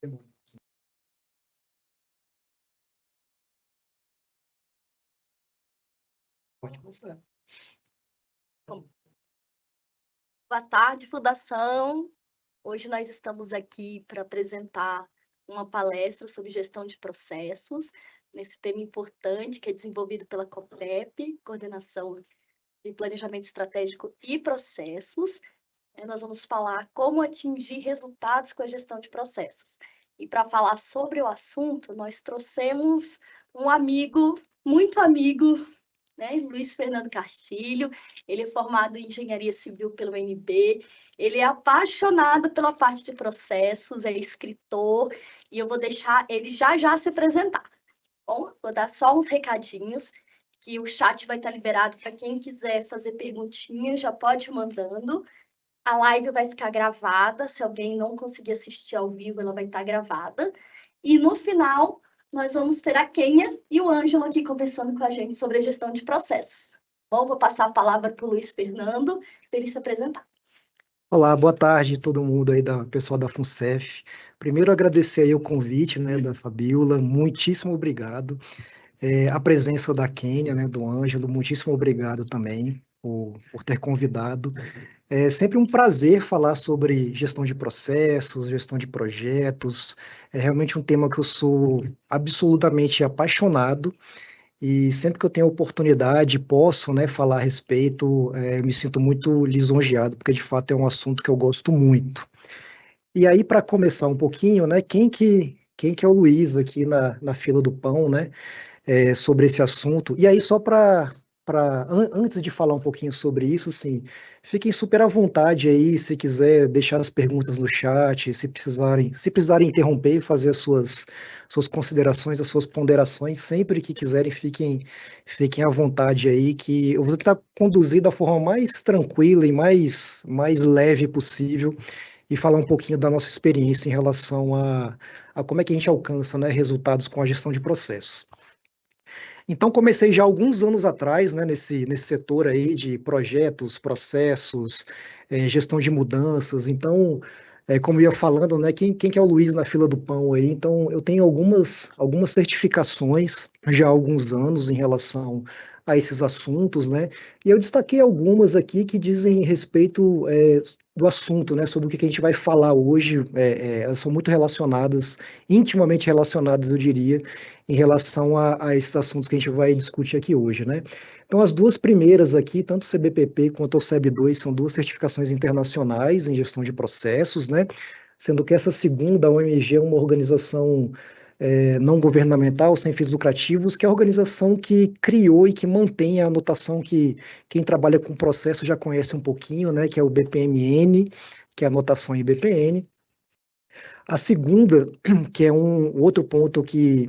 Pode começar. Boa tarde, Fundação. Hoje nós estamos aqui para apresentar uma palestra sobre gestão de processos, nesse tema importante que é desenvolvido pela COPEP, Coordenação de Planejamento Estratégico e Processos. Nós vamos falar como atingir resultados com a gestão de processos. E para falar sobre o assunto, nós trouxemos um amigo, muito amigo, né? Luiz Fernando Castilho. Ele é formado em Engenharia Civil pelo UNB, ele é apaixonado pela parte de processos, é escritor, e eu vou deixar ele já se apresentar. Bom, vou dar só uns recadinhos, que o chat vai estar liberado para quem quiser fazer perguntinhas, já pode ir mandando. A live vai ficar gravada, se alguém não conseguir assistir ao vivo, ela vai estar gravada. E no final, nós vamos ter a Kênia e o Ângelo aqui conversando com a gente sobre a gestão de processos. Bom, vou passar a palavra para o Luiz Fernando, para ele se apresentar. Olá, boa tarde todo mundo aí, pessoal da FUNCEF. Primeiro agradecer aí o convite, né, da Fabiola, muitíssimo obrigado. A presença da Kênia, né, do Ângelo, muitíssimo obrigado também por ter convidado. É sempre um prazer falar sobre gestão de processos, gestão de projetos. É realmente um tema que eu sou absolutamente apaixonado. E sempre que eu tenho a oportunidade, posso, né, falar a respeito, eu me sinto muito lisonjeado, porque de fato é um assunto que eu gosto muito. E aí, para começar um pouquinho, né, quem que é o Luiz aqui na fila do pão, né, sobre esse assunto? E aí, só antes de falar um pouquinho sobre isso, sim, fiquem super à vontade aí, se quiser deixar as perguntas no chat, se precisarem interromper e fazer as suas considerações, as suas ponderações, sempre que quiserem, fiquem à vontade aí, que eu vou tentar conduzir da forma mais tranquila e mais leve possível e falar um pouquinho da nossa experiência em relação a como é que a gente alcança, né, resultados com a gestão de processos. Então, comecei já alguns anos atrás, né, nesse setor aí de projetos, processos, gestão de mudanças. Então, como eu ia falando, né, quem que é o Luiz na fila do pão aí? Então, eu tenho algumas certificações já há alguns anos em relação a esses assuntos, né? E eu destaquei algumas aqui que dizem respeito do assunto, né, sobre o que a gente vai falar hoje. Elas são muito relacionadas, intimamente relacionadas, eu diria, em relação a esses assuntos que a gente vai discutir aqui hoje, né? Então, as duas primeiras aqui, tanto o CBPP quanto o SEB2, são duas certificações internacionais em gestão de processos, né? Sendo que essa segunda, a OMG, é uma organização não governamental, sem fins lucrativos, que é a organização que criou e que mantém a anotação que quem trabalha com processo já conhece um pouquinho, né? Que é o BPMN, que é a anotação IBPN. A segunda, que é um outro ponto que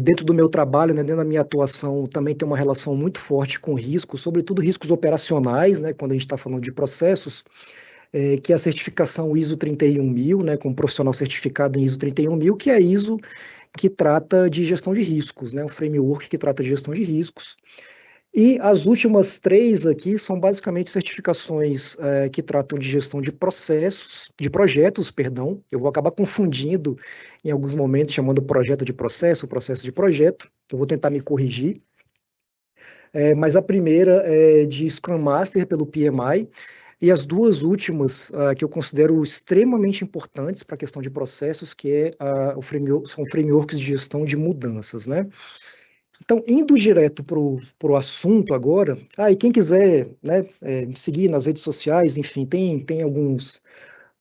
dentro do meu trabalho, né, dentro da minha atuação, também tem uma relação muito forte com riscos, sobretudo riscos operacionais, né, quando a gente está falando de processos, que é a certificação ISO 31000, né, como profissional certificado em ISO 31000, que é a ISO que trata de gestão de riscos, né, um framework que trata de gestão de riscos. E as últimas três aqui são basicamente certificações que tratam de gestão de processos, de projetos, perdão. Eu vou acabar confundindo em alguns momentos, chamando projeto de processo, processo de projeto. Eu vou tentar me corrigir. Mas a primeira é de Scrum Master pelo PMI, e as duas últimas que eu considero extremamente importantes para a questão de processos, que são frameworks de gestão de mudanças, né? Então, indo direto para o assunto agora, e quem quiser, né, me seguir nas redes sociais, enfim, tem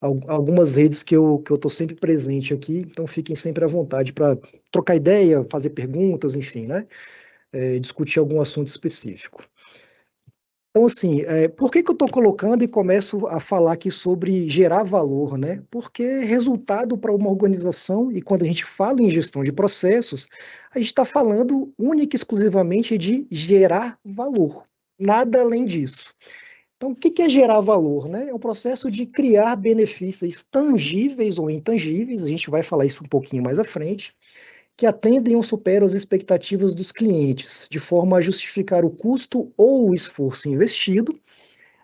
algumas redes que eu estou sempre presente aqui, então fiquem sempre à vontade para trocar ideia, fazer perguntas, enfim, né, discutir algum assunto específico. Então, assim, por que eu estou colocando e começo a falar aqui sobre gerar valor, né? Porque resultado para uma organização, e quando a gente fala em gestão de processos, a gente está falando única e exclusivamente de gerar valor, nada além disso. Então, o que é gerar valor, né? É um processo de criar benefícios tangíveis ou intangíveis, a gente vai falar isso um pouquinho mais à frente, que atendem ou superam as expectativas dos clientes, de forma a justificar o custo ou o esforço investido,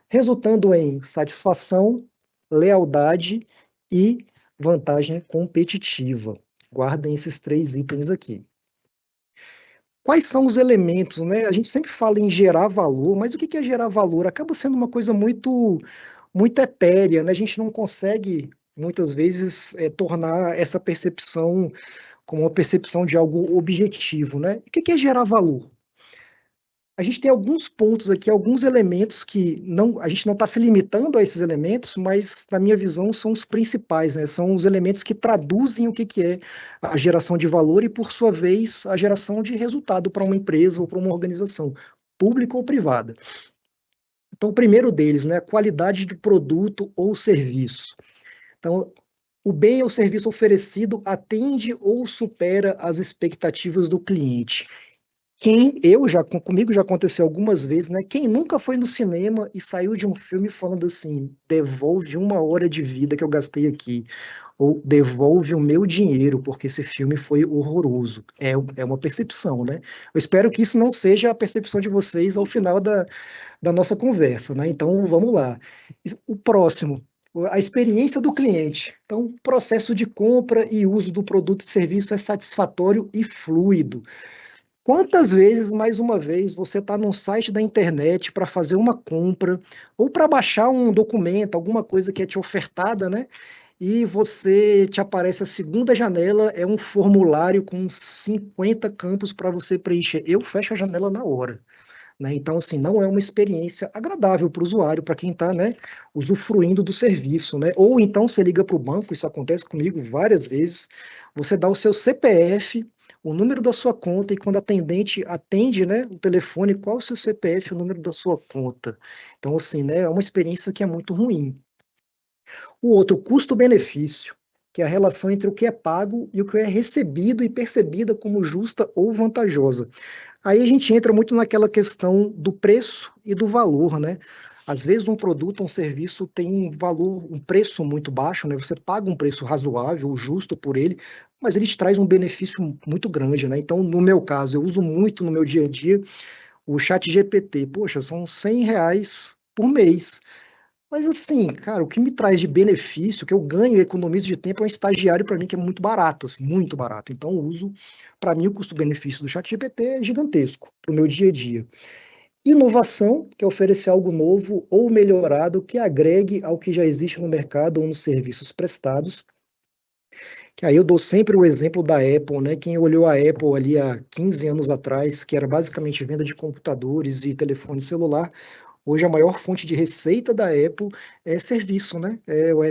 resultando em satisfação, lealdade e vantagem competitiva. Guardem esses 3 itens aqui. Quais são os elementos, né? A gente sempre fala em gerar valor, mas o que é gerar valor? Acaba sendo uma coisa muito etérea, né? A gente não consegue, muitas vezes, tornar essa percepção como uma percepção de algo objetivo, né? O que é gerar valor? A gente tem alguns pontos aqui, alguns elementos que não, a gente não está se limitando a esses elementos, mas, na minha visão, são os principais, né? São os elementos que traduzem o que é a geração de valor e, por sua vez, a geração de resultado para uma empresa ou para uma organização, pública ou privada. Então, o primeiro deles, né? A qualidade do produto ou serviço. Então, o bem ou serviço oferecido atende ou supera as expectativas do cliente. Comigo já aconteceu algumas vezes, né? Quem nunca foi no cinema e saiu de um filme falando assim, devolve 1 hora de vida que eu gastei aqui, ou devolve o meu dinheiro, porque esse filme foi horroroso. É uma percepção, né? Eu espero que isso não seja a percepção de vocês ao final da nossa conversa, né? Então, vamos lá. O próximo, a experiência do cliente. Então, o processo de compra e uso do produto e serviço é satisfatório e fluido. Quantas vezes, mais uma vez, você está num site da internet para fazer uma compra ou para baixar um documento, alguma coisa que é te ofertada, né? E você te aparece a segunda janela, é um formulário com 50 campos para você preencher. Eu fecho a janela na hora, né? Então, assim, não é uma experiência agradável para o usuário, para quem está, né, usufruindo do serviço, né? Ou então você liga para o banco, isso acontece comigo várias vezes, você dá o seu CPF, o número da sua conta, e quando a atendente atende, né, o telefone, qual o seu CPF, o número da sua conta. Então, assim, né, é uma experiência que é muito ruim. O outro, custo-benefício, que é a relação entre o que é pago e o que é recebido e percebida como justa ou vantajosa. Aí a gente entra muito naquela questão do preço e do valor, né? Às vezes um produto, um serviço tem um valor, um preço muito baixo, né? Você paga um preço razoável, justo por ele, mas ele te traz um benefício muito grande, né? Então, no meu caso, eu uso muito no meu dia a dia o chat GPT. Poxa, são R$ 100 por mês. Mas assim, cara, o que me traz de benefício, que eu ganho e economizo de tempo, é um estagiário para mim que é muito barato, assim, muito barato. Então, eu uso, para mim, o custo-benefício do ChatGPT é gigantesco para o meu dia a dia. Inovação, que é oferecer algo novo ou melhorado que agregue ao que já existe no mercado ou nos serviços prestados. Que aí eu dou sempre o exemplo da Apple, né? Quem olhou a Apple ali há 15 anos atrás, que era basicamente venda de computadores e telefone celular, hoje a maior fonte de receita da Apple é serviço, né? É o a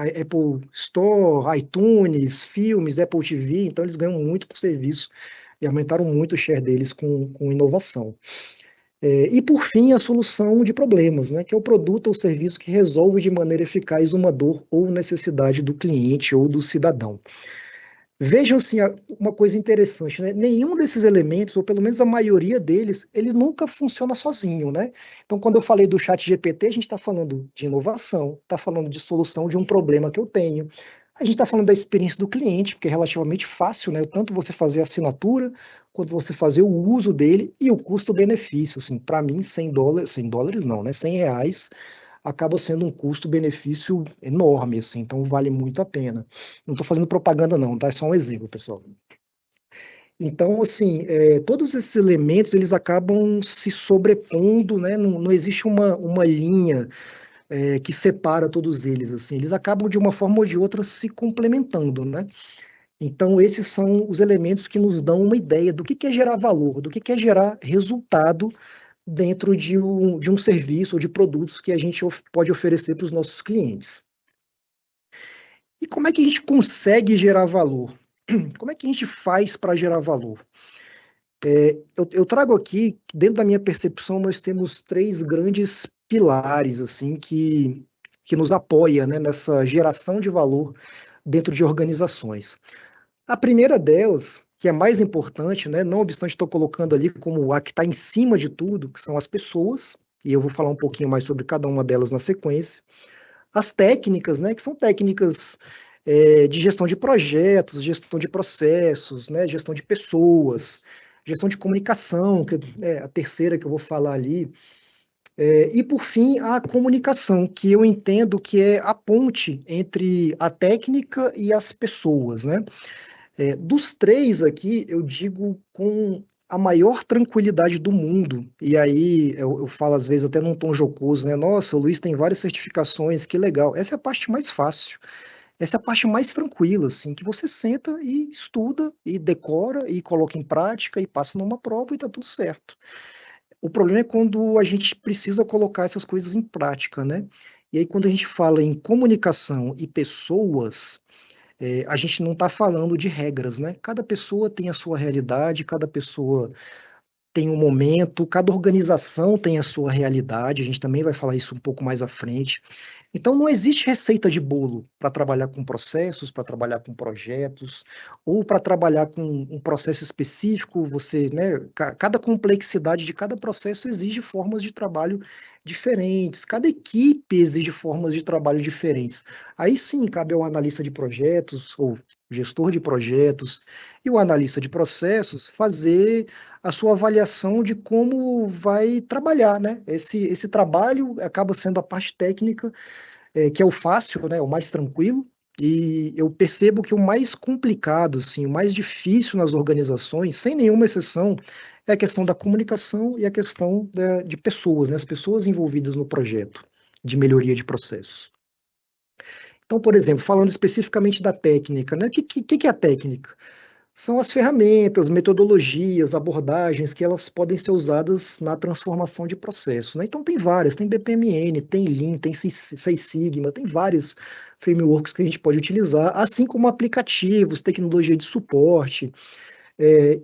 Apple Store, iTunes, filmes, Apple TV, então eles ganham muito com serviço e aumentaram muito o share deles com inovação. E por fim, a solução de problemas, né? Que é o produto ou serviço que resolve de maneira eficaz uma dor ou necessidade do cliente ou do cidadão. Vejam assim, uma coisa interessante, né? Nenhum desses elementos, ou pelo menos a maioria deles, ele nunca funciona sozinho, né? Então, quando eu falei do chat GPT, a gente está falando de inovação, está falando de solução de um problema que eu tenho. A gente está falando da experiência do cliente, porque é relativamente fácil, né? Tanto você fazer a assinatura, quanto você fazer o uso dele e o custo-benefício. Assim, para mim, US$ 100, US$ 100 não, né? R$ 100 acaba sendo um custo-benefício enorme, assim, então vale muito a pena. Não estou fazendo propaganda não, tá? É só um exemplo, pessoal. Então, assim, todos esses elementos, eles acabam se sobrepondo, né? Não existe uma linha que separa todos eles, assim. Eles acabam, de uma forma ou de outra, se complementando, né? Então, esses são os elementos que nos dão uma ideia do que é gerar valor, do que é gerar resultado dentro de um serviço ou de produtos que a gente pode oferecer para os nossos clientes. E como é que a gente consegue gerar valor? Como é que a gente faz para gerar valor? Eu trago aqui, dentro da minha percepção, nós temos 3 grandes pilares assim que nos apoia, né, nessa geração de valor dentro de organizações. A primeira delas, que é mais importante, né, não obstante estou colocando ali como a que está em cima de tudo, que são as pessoas, e eu vou falar um pouquinho mais sobre cada uma delas na sequência. As técnicas, né, que são técnicas de gestão de projetos, gestão de processos, né, gestão de pessoas, gestão de comunicação, que é a terceira que eu vou falar ali, E, por fim, a comunicação, que eu entendo que é a ponte entre a técnica e as pessoas, né? Dos três aqui, eu digo com a maior tranquilidade do mundo, e aí eu falo às vezes até num tom jocoso, né? Nossa, o Luiz tem várias certificações, que legal. Essa é a parte mais fácil, essa é a parte mais tranquila, assim, que você senta e estuda, e decora, e coloca em prática, e passa numa prova e tá tudo certo. O problema é quando a gente precisa colocar essas coisas em prática, né? E aí, quando a gente fala em comunicação e pessoas, a gente não está falando de regras, né? Cada pessoa tem a sua realidade, cada pessoa tem um momento, cada organização tem a sua realidade, a gente também vai falar isso um pouco mais à frente. Então, não existe receita de bolo para trabalhar com processos, para trabalhar com projetos, ou para trabalhar com um processo específico. Você, né, cada complexidade de cada processo exige formas de trabalho diferentes, cada equipe exige formas de trabalho diferentes. Aí sim, cabe ao analista de projetos, ou gestor de projetos, e o analista de processos fazer a sua avaliação de como vai trabalhar, né? Esse trabalho acaba sendo a parte técnica, que é o fácil, né? O mais tranquilo. E eu percebo que o mais complicado, assim, o mais difícil nas organizações, sem nenhuma exceção, é a questão da comunicação e a questão de pessoas, né? As pessoas envolvidas no projeto de melhoria de processos. Então, por exemplo, falando especificamente da técnica, né? O que é a técnica? São as ferramentas, metodologias, abordagens que elas podem ser usadas na transformação de processo, né? Então tem várias, tem BPMN, tem Lean, tem Six Sigma, tem vários frameworks que a gente pode utilizar, assim como aplicativos, tecnologia de suporte.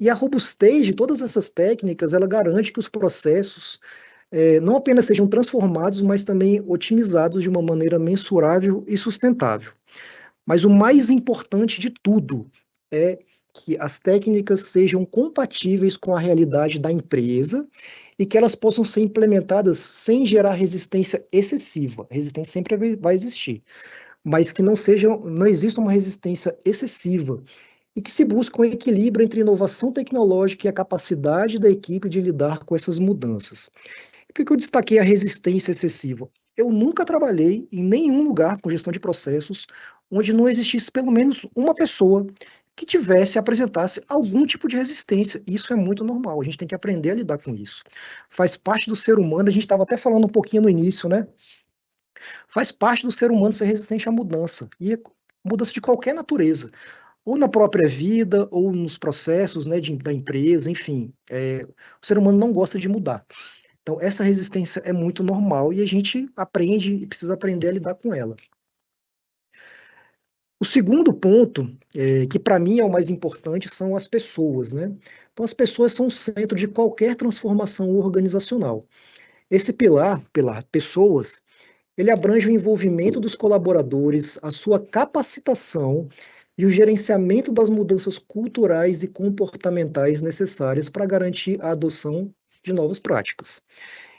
E a robustez de todas essas técnicas, ela garante que os processos não apenas sejam transformados, mas também otimizados de uma maneira mensurável e sustentável. Mas o mais importante de tudo é que as técnicas sejam compatíveis com a realidade da empresa e que elas possam ser implementadas sem gerar resistência excessiva. A resistência sempre vai existir, mas que não exista uma resistência excessiva e que se busque um equilíbrio entre inovação tecnológica e a capacidade da equipe de lidar com essas mudanças. Por que eu destaquei a resistência excessiva? Eu nunca trabalhei em nenhum lugar com gestão de processos onde não existisse pelo menos uma pessoa que apresentasse algum tipo de resistência. Isso é muito normal, a gente tem que aprender a lidar com isso. Faz parte do ser humano, a gente estava até falando um pouquinho no início, né? Faz parte do ser humano ser resistente à mudança, e mudança de qualquer natureza, ou na própria vida, ou nos processos, né, da empresa, enfim. O ser humano não gosta de mudar. Então, essa resistência é muito normal e a gente aprende e precisa aprender a lidar com ela. O segundo ponto, que para mim é o mais importante, são as pessoas, né? Então, as pessoas são o centro de qualquer transformação organizacional. Esse pilar pessoas, ele abrange o envolvimento dos colaboradores, a sua capacitação e o gerenciamento das mudanças culturais e comportamentais necessárias para garantir a adoção de novas práticas.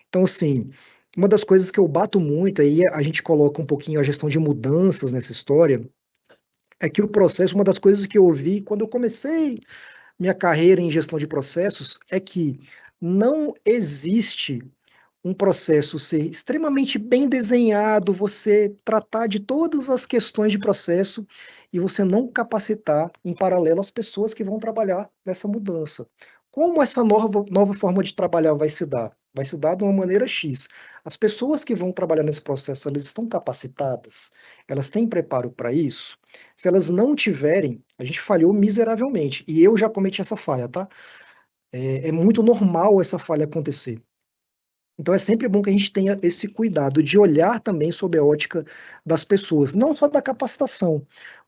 Então, assim, uma das coisas que eu bato muito, aí a gente coloca um pouquinho a gestão de mudanças nessa história, é que o processo, uma das coisas que eu ouvi quando eu comecei minha carreira em gestão de processos, é que não existe um processo ser extremamente bem desenhado, você tratar de todas as questões de processo e você não capacitar em paralelo as pessoas que vão trabalhar nessa mudança. Como essa nova forma de trabalhar vai se dar? Vai se dar de uma maneira X. As pessoas que vão trabalhar nesse processo, elas estão capacitadas? Elas têm preparo para isso? Se elas não tiverem, a gente falhou miseravelmente. E eu já cometi essa falha, tá? É muito normal essa falha acontecer. Então é sempre bom que a gente tenha esse cuidado de olhar também sob a ótica das pessoas, não só da capacitação,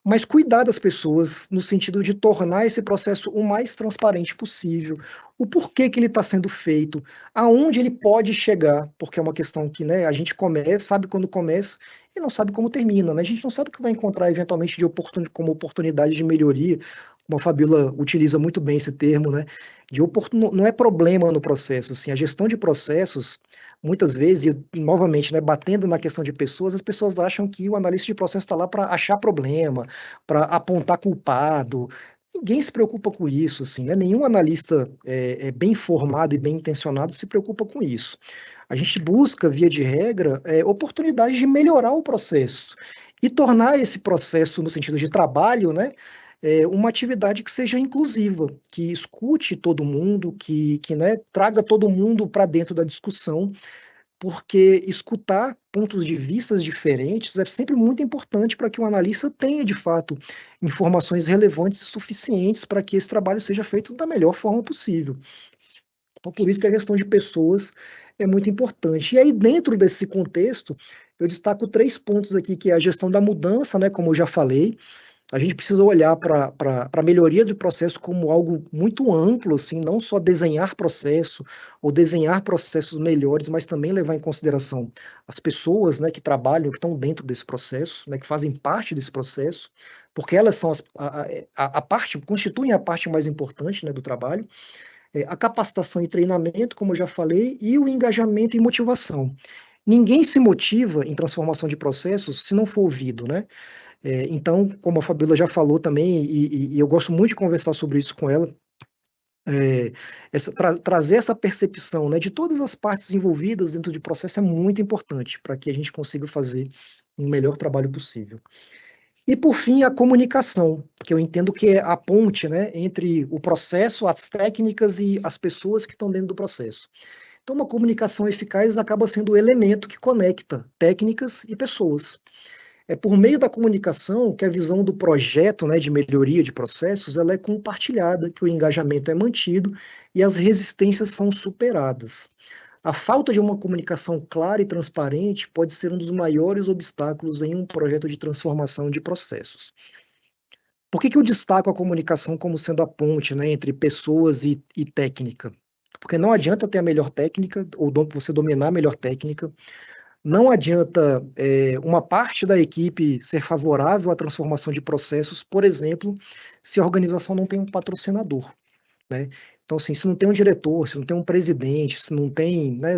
mas cuidar das pessoas no sentido de tornar esse processo o mais transparente possível, o porquê que ele está sendo feito, aonde ele pode chegar, porque é uma questão que, né, a gente começa, sabe quando começa e não sabe como termina, né? A gente não sabe o que vai encontrar eventualmente como oportunidade de melhoria, como a Fabiola utiliza muito bem esse termo, né? Não é problema no processo, assim, a gestão de processos, muitas vezes, e novamente, né, batendo na questão de pessoas, as pessoas acham que o analista de processo está lá para achar problema, para apontar culpado. Ninguém se preocupa com isso, assim, né? Nenhum analista bem formado e bem intencionado se preocupa com isso. A gente busca, via de regra, oportunidades de melhorar o processo e tornar esse processo, no sentido de trabalho, né, uma atividade que seja inclusiva, que escute todo mundo, que né, traga todo mundo para dentro da discussão, porque escutar pontos de vista diferentes é sempre muito importante para que o analista tenha, de fato, informações relevantes e suficientes para que esse trabalho seja feito da melhor forma possível. Então, por isso que a gestão de pessoas é muito importante. E aí, dentro desse contexto, eu destaco 3 pontos aqui, que é a gestão da mudança, né, como eu já falei. A gente precisa olhar para a melhoria do processo como algo muito amplo, assim, não só desenhar processo ou desenhar processos melhores, mas também levar em consideração as pessoas, né, que trabalham, que estão dentro desse processo, né, que fazem parte desse processo, porque elas são a parte, constituem a parte mais importante, né, do trabalho. A capacitação e treinamento, como eu já falei, e o engajamento e motivação. Ninguém se motiva em transformação de processos se não for ouvido, né? Então, como a Fabíola já falou também, e eu gosto muito de conversar sobre isso com ela, trazer essa percepção, né, de todas as partes envolvidas dentro do processo é muito importante para que a gente consiga fazer um melhor trabalho possível. E, por fim, a comunicação, que eu entendo que é a ponte, né, entre o processo, as técnicas e as pessoas que estão dentro do processo. Então, uma comunicação eficaz acaba sendo o elemento que conecta técnicas e pessoas. É por meio da comunicação que a visão do projeto, né, de melhoria de processos, ela é compartilhada, que o engajamento é mantido e as resistências são superadas. A falta de uma comunicação clara e transparente pode ser um dos maiores obstáculos em um projeto de transformação de processos. Por que eu destaco a comunicação como sendo a ponte, né, entre pessoas e técnica? Porque não adianta ter a melhor técnica, ou você dominar a melhor técnica, não adianta uma parte da equipe ser favorável à transformação de processos, por exemplo, se a organização não tem um patrocinador, né? Então, assim, se não tem um diretor, se não tem um presidente, se não tem, né,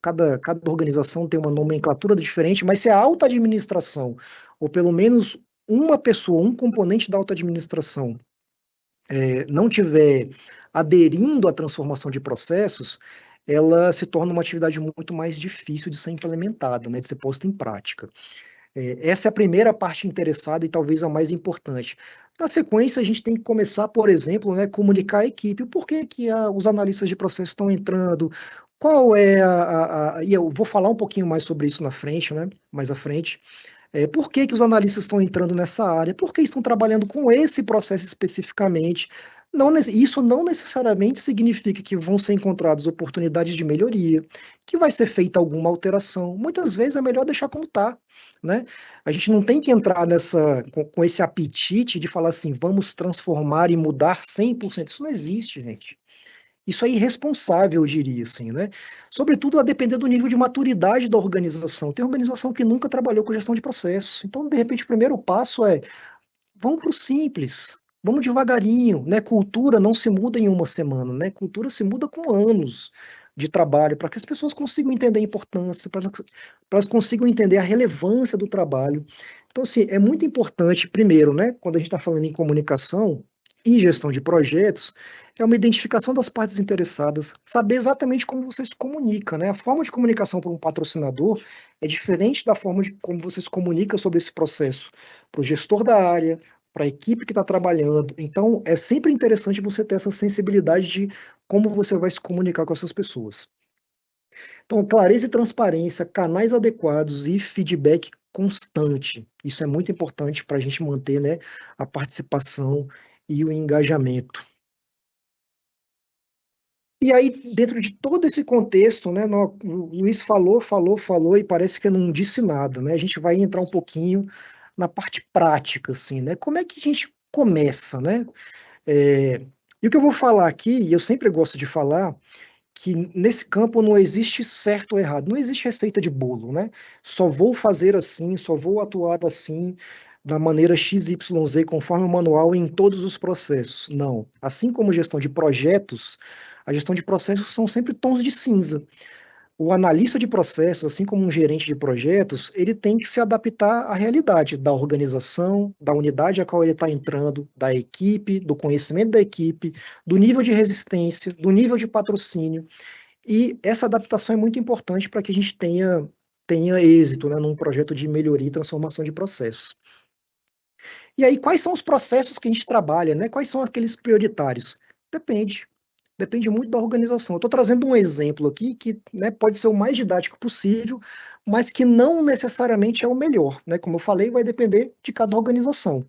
cada organização tem uma nomenclatura diferente, mas se a alta administração, ou pelo menos uma pessoa, um componente da alta administração, não tiver aderindo à transformação de processos, ela se torna uma atividade muito mais difícil de ser implementada, né, de ser posta em prática. Essa é a primeira parte interessada e talvez a mais importante. Na sequência, a gente tem que começar, por exemplo, né, comunicar a equipe. Por que que os analistas de processo estão entrando? Qual é e eu vou falar um pouquinho mais sobre isso na frente, né, mais à frente. Por que que os analistas estão entrando nessa área? Por que estão trabalhando com esse processo especificamente? Isso não necessariamente significa que vão ser encontradas oportunidades de melhoria, que vai ser feita alguma alteração. Muitas vezes é melhor deixar como está, né? A gente não tem que entrar com esse apetite de falar assim, vamos transformar e mudar 100%. Isso não existe, gente. Isso é irresponsável, eu diria assim, né? Sobretudo a depender do nível de maturidade da organização. Tem organização que nunca trabalhou com gestão de processo. Então, de repente, o primeiro passo é vamos para o simples, vamos devagarinho, né? Cultura não se muda em uma semana, né? Cultura se muda com anos de trabalho para que as pessoas consigam entender a importância, para elas consigam entender a relevância do trabalho. Então, assim, é muito importante, primeiro, né? Quando a gente está falando em comunicação e gestão de projetos, é uma identificação das partes interessadas, saber exatamente como você se comunica, né? A forma de comunicação para um patrocinador é diferente da forma de como você se comunica sobre esse processo para o gestor da área, para a equipe que está trabalhando. Então, é sempre interessante você ter essa sensibilidade de como você vai se comunicar com essas pessoas. Então, clareza e transparência, canais adequados e feedback constante. Isso é muito importante para a gente manter, né, a participação e o engajamento. E aí, dentro de todo esse contexto, né, o Luiz falou e parece que não disse nada, né? A gente vai entrar um pouquinho na parte prática, assim, né? Como é que a gente começa, né? E o que eu vou falar aqui, e eu sempre gosto de falar, que nesse campo não existe certo ou errado, não existe receita de bolo, né? Só vou fazer assim, só vou atuar assim, da maneira XYZ, conforme o manual em todos os processos. Não. Assim como gestão de projetos, a gestão de processos são sempre tons de cinza. O analista de processos, assim como um gerente de projetos, ele tem que se adaptar à realidade da organização, da unidade a qual ele está entrando, da equipe, do conhecimento da equipe, do nível de resistência, do nível de patrocínio. E essa adaptação é muito importante para que a gente tenha êxito, né, num projeto de melhoria e transformação de processos. E aí, quais são os processos que a gente trabalha, né? Quais são aqueles prioritários? Depende. Depende muito da organização. Eu estou trazendo um exemplo aqui que, né, pode ser o mais didático possível, mas que não necessariamente é o melhor, né? Como eu falei, vai depender de cada organização.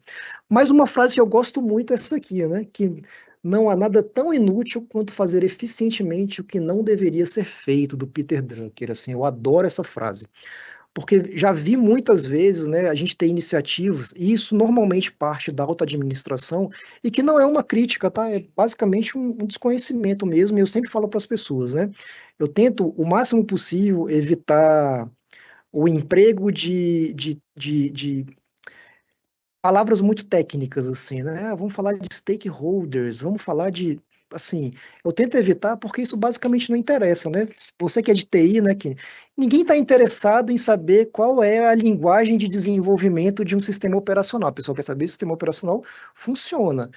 Mas uma frase que eu gosto muito é essa aqui, né? Que não há nada tão inútil quanto fazer eficientemente o que não deveria ser feito, do Peter Drucker. Assim, eu adoro essa frase. Porque já vi muitas vezes, né, a gente ter iniciativas, e isso normalmente parte da alta administração, e que não é uma crítica, tá? É basicamente um desconhecimento mesmo, e eu sempre falo para as pessoas, né? Eu tento, o máximo possível, evitar o emprego de palavras muito técnicas, assim, né? Vamos falar de stakeholders, vamos falar de, assim, eu tento evitar porque isso basicamente não interessa, né? Você que é de TI, né, que ninguém está interessado em saber qual é a linguagem de desenvolvimento de um sistema operacional. A pessoa quer saber se o sistema operacional funciona.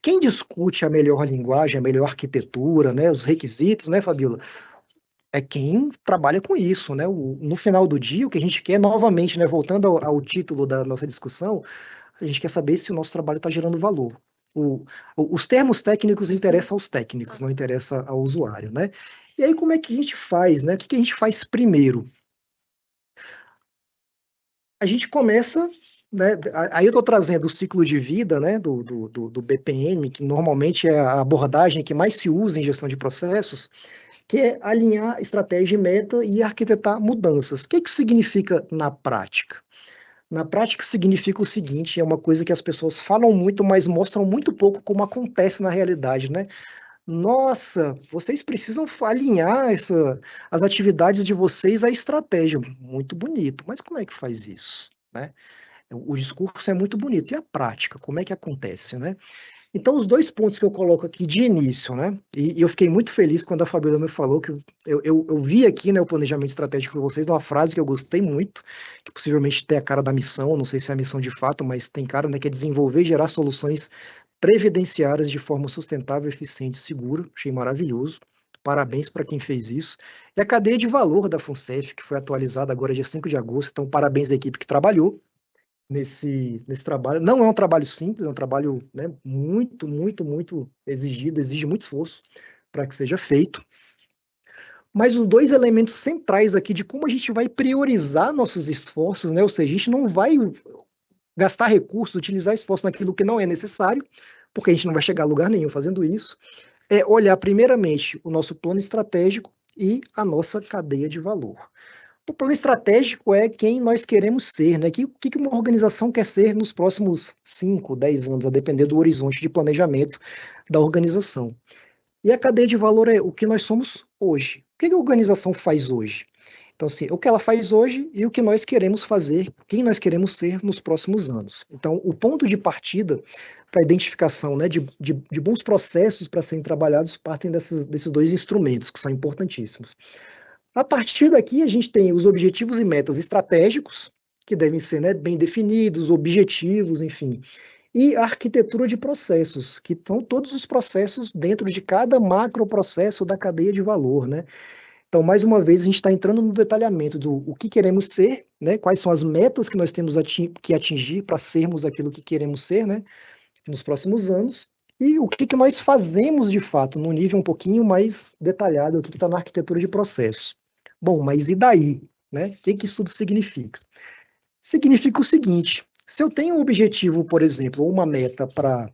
Quem discute a melhor linguagem, a melhor arquitetura, né, os requisitos, né, Fabiola? É quem trabalha com isso, né? No final do dia, o que a gente quer, novamente, né, voltando ao título da nossa discussão, a gente quer saber se o nosso trabalho está gerando valor. O, os termos técnicos interessam aos técnicos, não interessa ao usuário, né? E aí, como é que a gente faz, né? O que a gente faz primeiro? A gente começa, né? Aí eu estou trazendo o ciclo de vida, né? Do BPM, que normalmente é a abordagem que mais se usa em gestão de processos, que é alinhar estratégia e meta e arquitetar mudanças. O que isso significa na prática? Na prática, significa o seguinte: é uma coisa que as pessoas falam muito, mas mostram muito pouco como acontece na realidade, né? Nossa, vocês precisam alinhar as atividades de vocês à estratégia. Muito bonito, mas como é que faz isso, né? O discurso é muito bonito. E a prática, como é que acontece, né? Então, os dois pontos que eu coloco aqui de início, né? E eu fiquei muito feliz quando a Fabiola me falou que eu vi aqui, né, o planejamento estratégico de vocês, uma frase que eu gostei muito, que possivelmente tem a cara da missão, não sei se é a missão de fato, mas tem cara, né, que é desenvolver e gerar soluções previdenciárias de forma sustentável, eficiente e segura. Achei maravilhoso. Parabéns para quem fez isso. E a cadeia de valor da FUNCEF, que foi atualizada agora dia 5 de agosto, então parabéns à equipe que trabalhou nesse trabalho. Não é um trabalho simples, é um trabalho, né, muito exigido, exige muito esforço para que seja feito. Mas os dois elementos centrais aqui de como a gente vai priorizar nossos esforços, né, ou seja, a gente não vai gastar recursos, utilizar esforço naquilo que não é necessário, porque a gente não vai chegar a lugar nenhum fazendo isso, é olhar primeiramente o nosso plano estratégico e a nossa cadeia de valor. O plano estratégico é quem nós queremos ser, né? O que uma organização quer ser nos próximos 5, 10 anos, a depender do horizonte de planejamento da organização. E a cadeia de valor é o que nós somos hoje. O que a organização faz hoje? Então, assim, o que ela faz hoje e o que nós queremos fazer, quem nós queremos ser nos próximos anos. Então, o ponto de partida para a identificação, né, de bons processos para serem trabalhados partem desses dois instrumentos, que são importantíssimos. A partir daqui, a gente tem os objetivos e metas estratégicos, que devem ser, né, bem definidos, objetivos, enfim. E a arquitetura de processos, que são todos os processos dentro de cada macroprocesso da cadeia de valor, né? Então, mais uma vez, a gente está entrando no detalhamento do o que queremos ser, né? Quais são as metas que nós temos que atingir para sermos aquilo que queremos ser, né? Nos próximos anos. E o que nós fazemos de fato, num nível um pouquinho mais detalhado, o que está na arquitetura de processos. Bom, mas e daí? Né? O que isso tudo significa? Significa o seguinte: se eu tenho um objetivo, por exemplo, ou uma meta para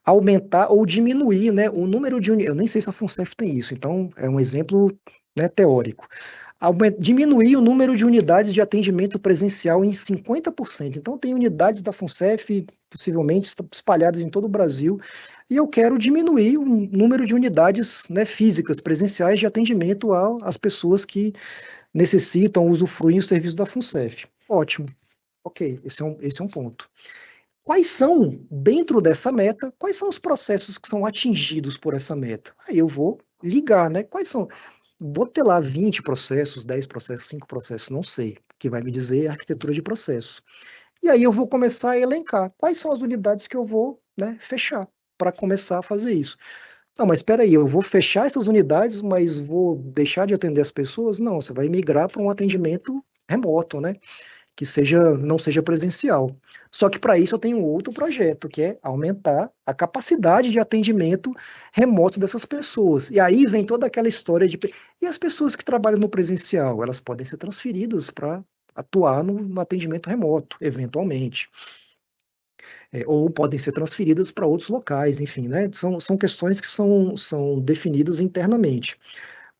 aumentar ou diminuir, né, o número de unidades, eu nem sei se a FUNCEF tem isso, então é um exemplo, né, teórico. Diminuir o número de unidades de atendimento presencial em 50%. Então, tem unidades da FUNCEF, possivelmente espalhadas em todo o Brasil, e eu quero diminuir o número de unidades, né, físicas, presenciais de atendimento às pessoas que necessitam, usufruir o serviço da FUNCEF. Ótimo. Ok, esse é um ponto. Quais são, dentro dessa meta, quais são os processos que são atingidos por essa meta? Aí eu vou ligar, né? Quais são? Vou ter lá 20 processos, 10 processos, 5 processos, não sei, que vai me dizer a arquitetura de processos. E aí eu vou começar a elencar quais são as unidades que eu vou, né, fechar para começar a fazer isso. Não, mas espera aí, eu vou fechar essas unidades, mas vou deixar de atender as pessoas? Não, você vai migrar para um atendimento remoto, né? Que não seja presencial. Só que para isso eu tenho outro projeto, que é aumentar a capacidade de atendimento remoto dessas pessoas. E aí vem toda aquela história de. E as pessoas que trabalham no presencial, elas podem ser transferidas para atuar no atendimento remoto, eventualmente. Ou podem ser transferidas para outros locais, enfim, né? São questões que são definidas internamente.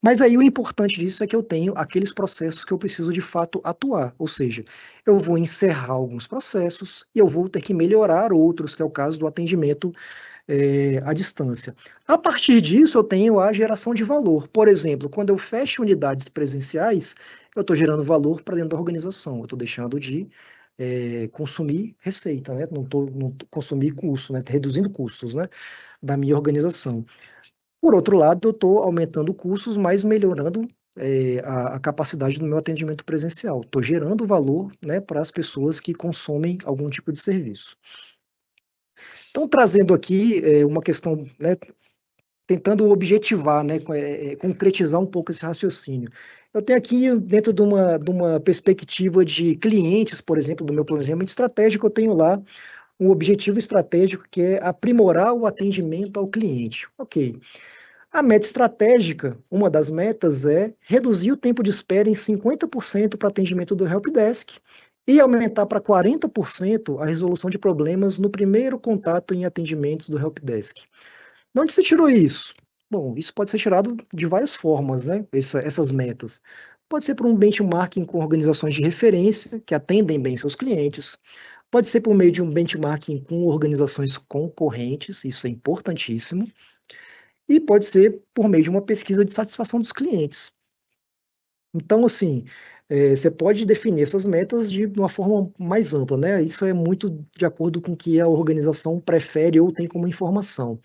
Mas aí o importante disso é que eu tenho aqueles processos que eu preciso de fato atuar, ou seja, eu vou encerrar alguns processos e eu vou ter que melhorar outros, que é o caso do atendimento à distância. A partir disso, eu tenho a geração de valor. Por exemplo, quando eu fecho unidades presenciais, eu estou gerando valor para dentro da organização, eu estou deixando de consumir receita, né? Não tô consumir custo, né? Reduzindo custos, né? Da minha organização. Por outro lado, eu estou aumentando custos, mas melhorando a capacidade do meu atendimento presencial. Estou gerando valor, né, para as pessoas que consomem algum tipo de serviço. Então, trazendo aqui uma questão, né, tentando objetivar, né, concretizar um pouco esse raciocínio. Eu tenho aqui, dentro de uma perspectiva de clientes, por exemplo, do meu planejamento estratégico, eu tenho lá um objetivo estratégico que é aprimorar o atendimento ao cliente. Ok. A meta estratégica, uma das metas é reduzir o tempo de espera em 50% para atendimento do helpdesk e aumentar para 40% a resolução de problemas no primeiro contato em atendimentos do helpdesk. De onde você tirou isso? Bom, isso pode ser tirado de várias formas, né? Essas metas. Pode ser por um benchmarking com organizações de referência que atendem bem seus clientes. Pode ser por meio de um benchmarking com organizações concorrentes, isso é importantíssimo. E pode ser por meio de uma pesquisa de satisfação dos clientes. Então, assim, você pode definir essas metas de uma forma mais ampla, né? Isso é muito de acordo com o que a organização prefere ou tem como informação.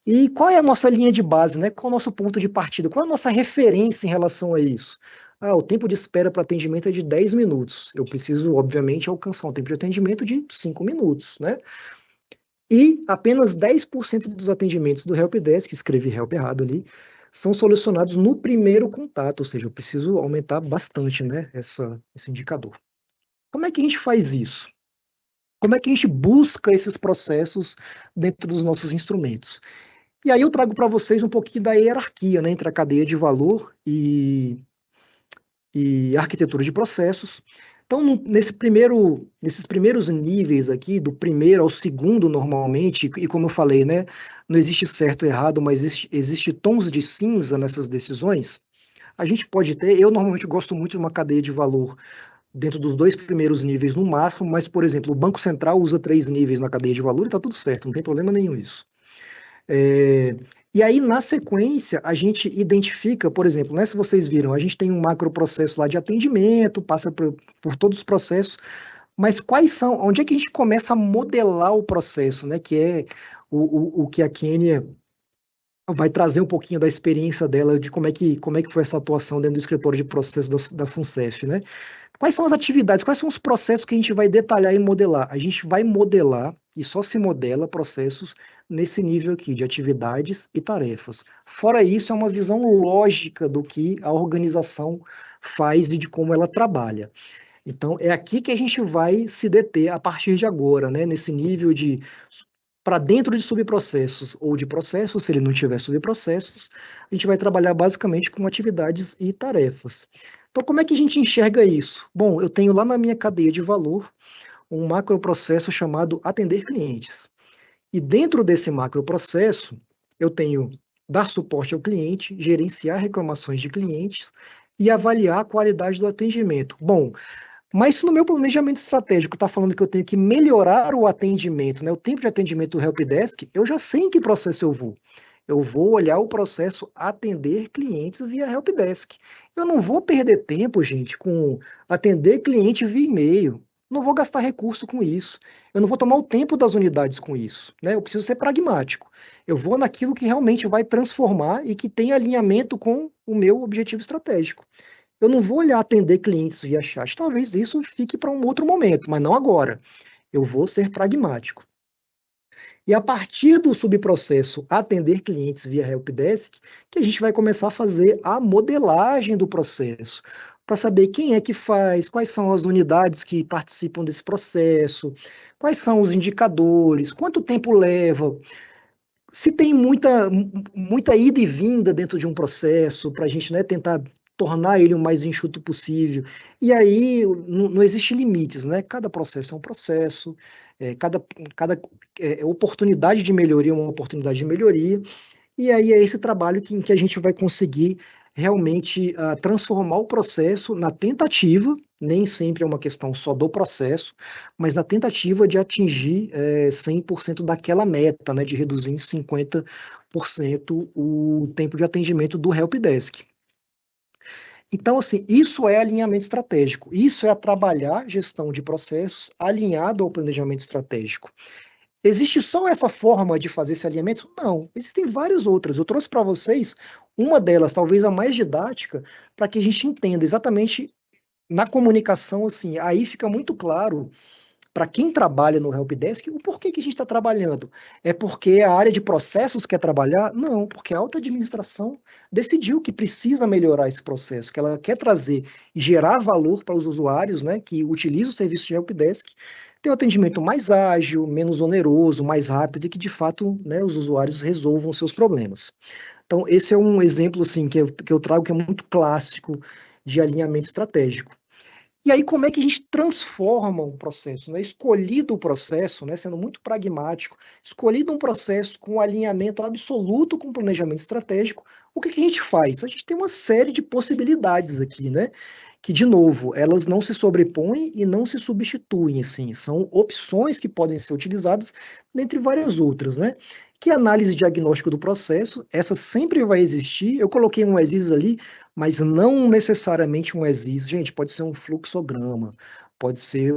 E qual é a nossa linha de base, né? Qual é o nosso ponto de partida? Qual é a nossa referência em relação a isso? Ah, o tempo de espera para atendimento é de 10 minutos. Eu preciso, obviamente, alcançar um tempo de atendimento de 5 minutos, né? E apenas 10% dos atendimentos do helpdesk, escrevi help errado ali, são solucionados no primeiro contato, ou seja, eu preciso aumentar bastante, né, esse indicador. Como é que a gente faz isso? Como é que a gente busca esses processos dentro dos nossos instrumentos? E aí eu trago para vocês um pouquinho da hierarquia, né, entre a cadeia de valor e arquitetura de processos. Então, nesses primeiros níveis aqui, do primeiro ao segundo normalmente, e como eu falei, né, não existe certo e errado, mas existe tons de cinza nessas decisões, a gente pode ter, eu normalmente gosto muito de uma cadeia de valor dentro dos dois primeiros níveis no máximo, mas, por exemplo, o Banco Central usa 3 níveis na cadeia de valor e está tudo certo, não tem problema nenhum isso. E aí, na sequência, a gente identifica, por exemplo, né, se vocês viram, a gente tem um macroprocesso lá de atendimento, passa por todos os processos, mas onde é que a gente começa a modelar o processo, né, que é o que a Kênia vai trazer um pouquinho da experiência dela de como é que foi essa atuação dentro do escritório de processos da FUNCEF, né? Quais são as atividades, quais são os processos que a gente vai detalhar e modelar? A gente vai modelar, e só se modela processos nesse nível aqui, de atividades e tarefas. Fora isso, é uma visão lógica do que a organização faz e de como ela trabalha. Então, é aqui que a gente vai se deter a partir de agora, né? Nesse nível de para dentro de subprocessos ou de processos, se ele não tiver subprocessos, a gente vai trabalhar basicamente com atividades e tarefas. Então, como é que a gente enxerga isso? Bom, eu tenho lá na minha cadeia de valor um macroprocesso chamado atender clientes. E dentro desse macroprocesso, eu tenho dar suporte ao cliente, gerenciar reclamações de clientes e avaliar a qualidade do atendimento. Bom, mas se no meu planejamento estratégico está falando que eu tenho que melhorar o atendimento, né, o tempo de atendimento do helpdesk, eu já sei em que processo eu vou. Eu vou olhar o processo atender clientes via helpdesk. Eu não vou perder tempo, gente, com atender cliente via e-mail. Não vou gastar recurso com isso. Eu não vou tomar o tempo das unidades com isso, né? Eu preciso ser pragmático. Eu vou naquilo que realmente vai transformar e que tem alinhamento com o meu objetivo estratégico. Eu não vou olhar atender clientes via chat. Talvez isso fique para um outro momento, mas não agora. Eu vou ser pragmático. E a partir do subprocesso atender clientes via helpdesk, que a gente vai começar a fazer a modelagem do processo, para saber quem é que faz, quais são as unidades que participam desse processo, quais são os indicadores, quanto tempo leva, se tem muita ida e vinda dentro de um processo, para a gente, né, tentar tornar ele o mais enxuto possível. E aí não existe limites, né? Cada processo é um processo, cada oportunidade de melhoria é uma oportunidade de melhoria. E aí é esse trabalho em que a gente vai conseguir realmente transformar o processo na tentativa, nem sempre é uma questão só do processo, mas na tentativa de atingir 100% daquela meta, né, de reduzir em 50% o tempo de atendimento do helpdesk. Então, assim, isso é alinhamento estratégico, isso é trabalhar gestão de processos alinhado ao planejamento estratégico. Existe só essa forma de fazer esse alinhamento? Não, existem várias outras. Eu trouxe para vocês uma delas, talvez a mais didática, para que a gente entenda exatamente na comunicação, assim, aí fica muito claro para quem trabalha no helpdesk o porquê que a gente está trabalhando. É porque a área de processos quer trabalhar? Não, porque a alta administração decidiu que precisa melhorar esse processo, que ela quer trazer e gerar valor para os usuários, né, que utilizam o serviço de helpdesk, ter um atendimento mais ágil, menos oneroso, mais rápido e que, de fato, né, os usuários resolvam seus problemas. Então, esse é um exemplo assim, que eu trago que é muito clássico de alinhamento estratégico. E aí, como é que a gente transforma um processo, né? Escolhido o processo, né? Sendo muito pragmático, escolhido um processo com alinhamento absoluto com o planejamento estratégico, o que que a gente faz? A gente tem uma série de possibilidades aqui, né? Que, de novo, elas não se sobrepõem e não se substituem, assim. São opções que podem ser utilizadas, dentre várias outras, né? Que é a análise diagnóstica do processo, essa sempre vai existir. Eu coloquei um ESIS ali, mas não necessariamente um ESIS. Gente, pode ser um fluxograma, pode ser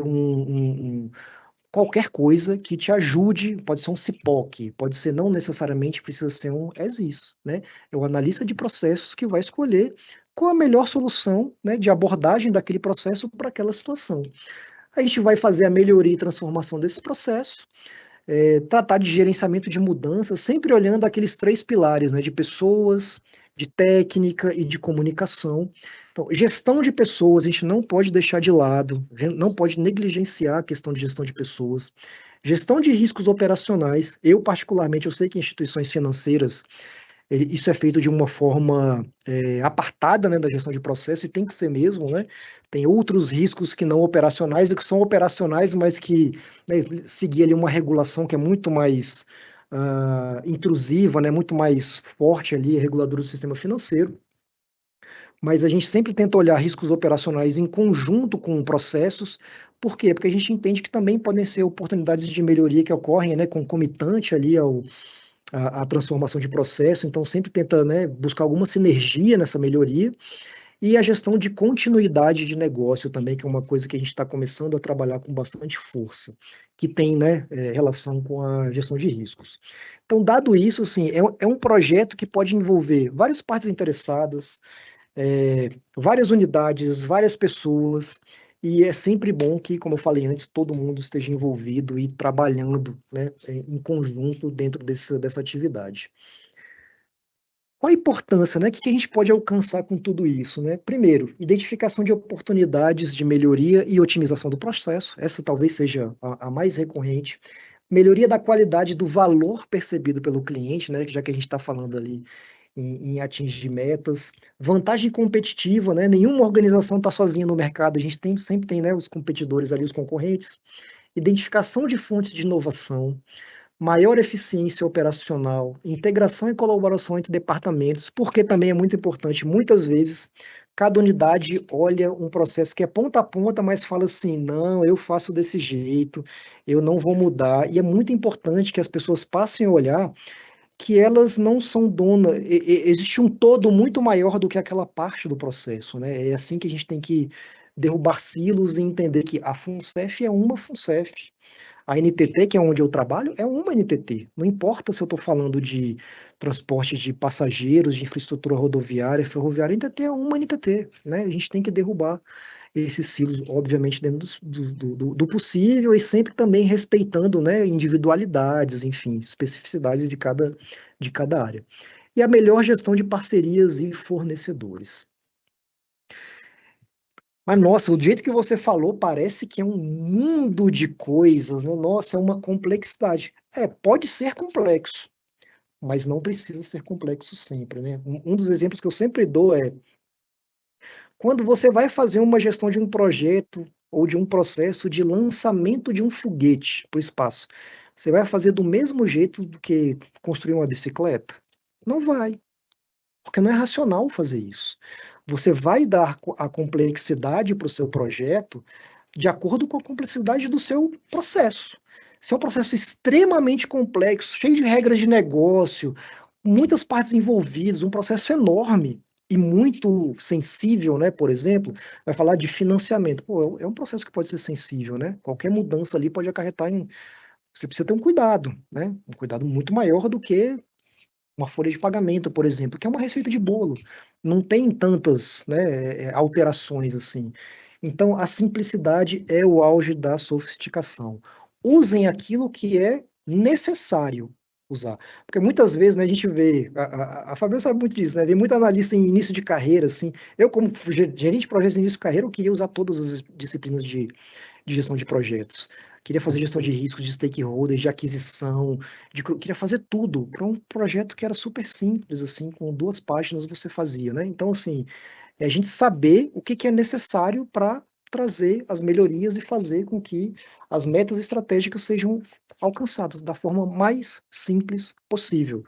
qualquer coisa que te ajude, pode ser um CIPOC, pode ser não necessariamente precisa ser um ESIS, né? É o analista de processos que vai escolher qual a melhor solução, né, de abordagem daquele processo para aquela situação. A gente vai fazer a melhoria e transformação desse processo, tratar de gerenciamento de mudanças, sempre olhando aqueles três pilares, né, de pessoas, de técnica e de comunicação. Então, gestão de pessoas, a gente não pode deixar de lado, não pode negligenciar a questão de gestão de pessoas. Gestão de riscos operacionais, eu particularmente, eu sei que instituições financeiras isso é feito de uma forma apartada, né, da gestão de processo, e tem que ser mesmo, né? Tem outros riscos que não operacionais e que são operacionais, mas que, né, seguir ali uma regulação que é muito mais intrusiva, né, muito mais forte ali, reguladora do sistema financeiro. Mas a gente sempre tenta olhar riscos operacionais em conjunto com processos. Por quê? Porque a gente entende que também podem ser oportunidades de melhoria que ocorrem, né, concomitante ali a transformação de processo, então sempre tenta, né, buscar alguma sinergia nessa melhoria, e a gestão de continuidade de negócio também, que é uma coisa que a gente está começando a trabalhar com bastante força, que tem, né, relação com a gestão de riscos. Então, dado isso, assim, é um projeto que pode envolver várias partes interessadas, várias unidades, várias pessoas, e é sempre bom que, como eu falei antes, todo mundo esteja envolvido e trabalhando, né, em conjunto dentro dessa atividade. Qual a importância, né? O que a gente pode alcançar com tudo isso, né? Primeiro, identificação de oportunidades de melhoria e otimização do processo. Essa talvez seja a mais recorrente. Melhoria da qualidade do valor percebido pelo cliente, né? Já que a gente está falando ali em atingir metas. Vantagem competitiva, né? Nenhuma organização está sozinha no mercado. A gente sempre tem, né, os competidores ali, os concorrentes. Identificação de fontes de inovação, maior eficiência operacional, integração e colaboração entre departamentos, porque também é muito importante, muitas vezes, cada unidade olha um processo que é ponta a ponta, mas fala assim, não, eu faço desse jeito, eu não vou mudar, e é muito importante que as pessoas passem a olhar que elas não são donas, existe um todo muito maior do que aquela parte do processo, né? É assim que a gente tem que derrubar silos e entender que a FUNCEF é uma FUNCEF, A NTT, que é onde eu trabalho, é uma NTT. Não importa se eu estou falando de transporte de passageiros, de infraestrutura rodoviária, ferroviária, a NTT é uma NTT, né? A gente tem que derrubar esses silos, obviamente, dentro do possível e sempre também respeitando, né, individualidades, enfim, especificidades de cada área. E a melhor gestão de parcerias e fornecedores. Mas, nossa, o jeito que você falou parece que é um mundo de coisas, né? Nossa, é uma complexidade. É, pode ser complexo, mas não precisa ser complexo sempre, né? Um dos exemplos que eu sempre dou é quando você vai fazer uma gestão de um projeto ou de um processo de lançamento de um foguete para o espaço, você vai fazer do mesmo jeito do que construir uma bicicleta? Não vai, porque não é racional fazer isso. Você vai dar a complexidade para o seu projeto de acordo com a complexidade do seu processo. Se é um processo extremamente complexo, cheio de regras de negócio, muitas partes envolvidas, um processo enorme e muito sensível, né? Por exemplo, vai falar de financiamento. Pô, é um processo que pode ser sensível, né? Qualquer mudança ali pode acarretar em. Você precisa ter um cuidado, né? Um cuidado muito maior do que uma folha de pagamento, por exemplo, que é uma receita de bolo. Não tem tantas, né, alterações assim. Então, a simplicidade é o auge da sofisticação. Usem aquilo que é necessário usar. Porque muitas vezes, né, a gente vê, a Fabiola sabe muito disso, né? Vê muito analista em início de carreira, assim. Eu, como gerente de projetos em início de carreira, eu queria usar todas as disciplinas de gestão de projetos. Queria fazer gestão de riscos, de stakeholders, de aquisição, queria fazer tudo para um projeto que era super simples, assim, com 2 páginas você fazia, né? Então, assim, é a gente saber o que é necessário para trazer as melhorias e fazer com que as metas estratégicas sejam alcançadas da forma mais simples possível.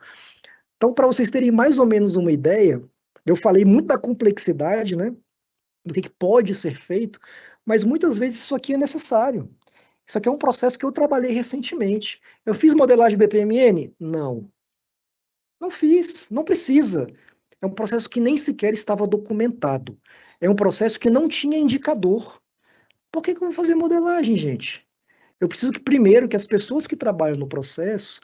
Então, para vocês terem mais ou menos uma ideia, eu falei muito da complexidade, né? Do que pode ser feito, mas muitas vezes isso aqui é necessário. Isso aqui é um processo que eu trabalhei recentemente. Eu fiz modelagem BPMN? Não. Não fiz, não precisa. É um processo que nem sequer estava documentado. É um processo que não tinha indicador. Por que que eu vou fazer modelagem, gente? Eu preciso que, primeiro, que as pessoas que trabalham no processo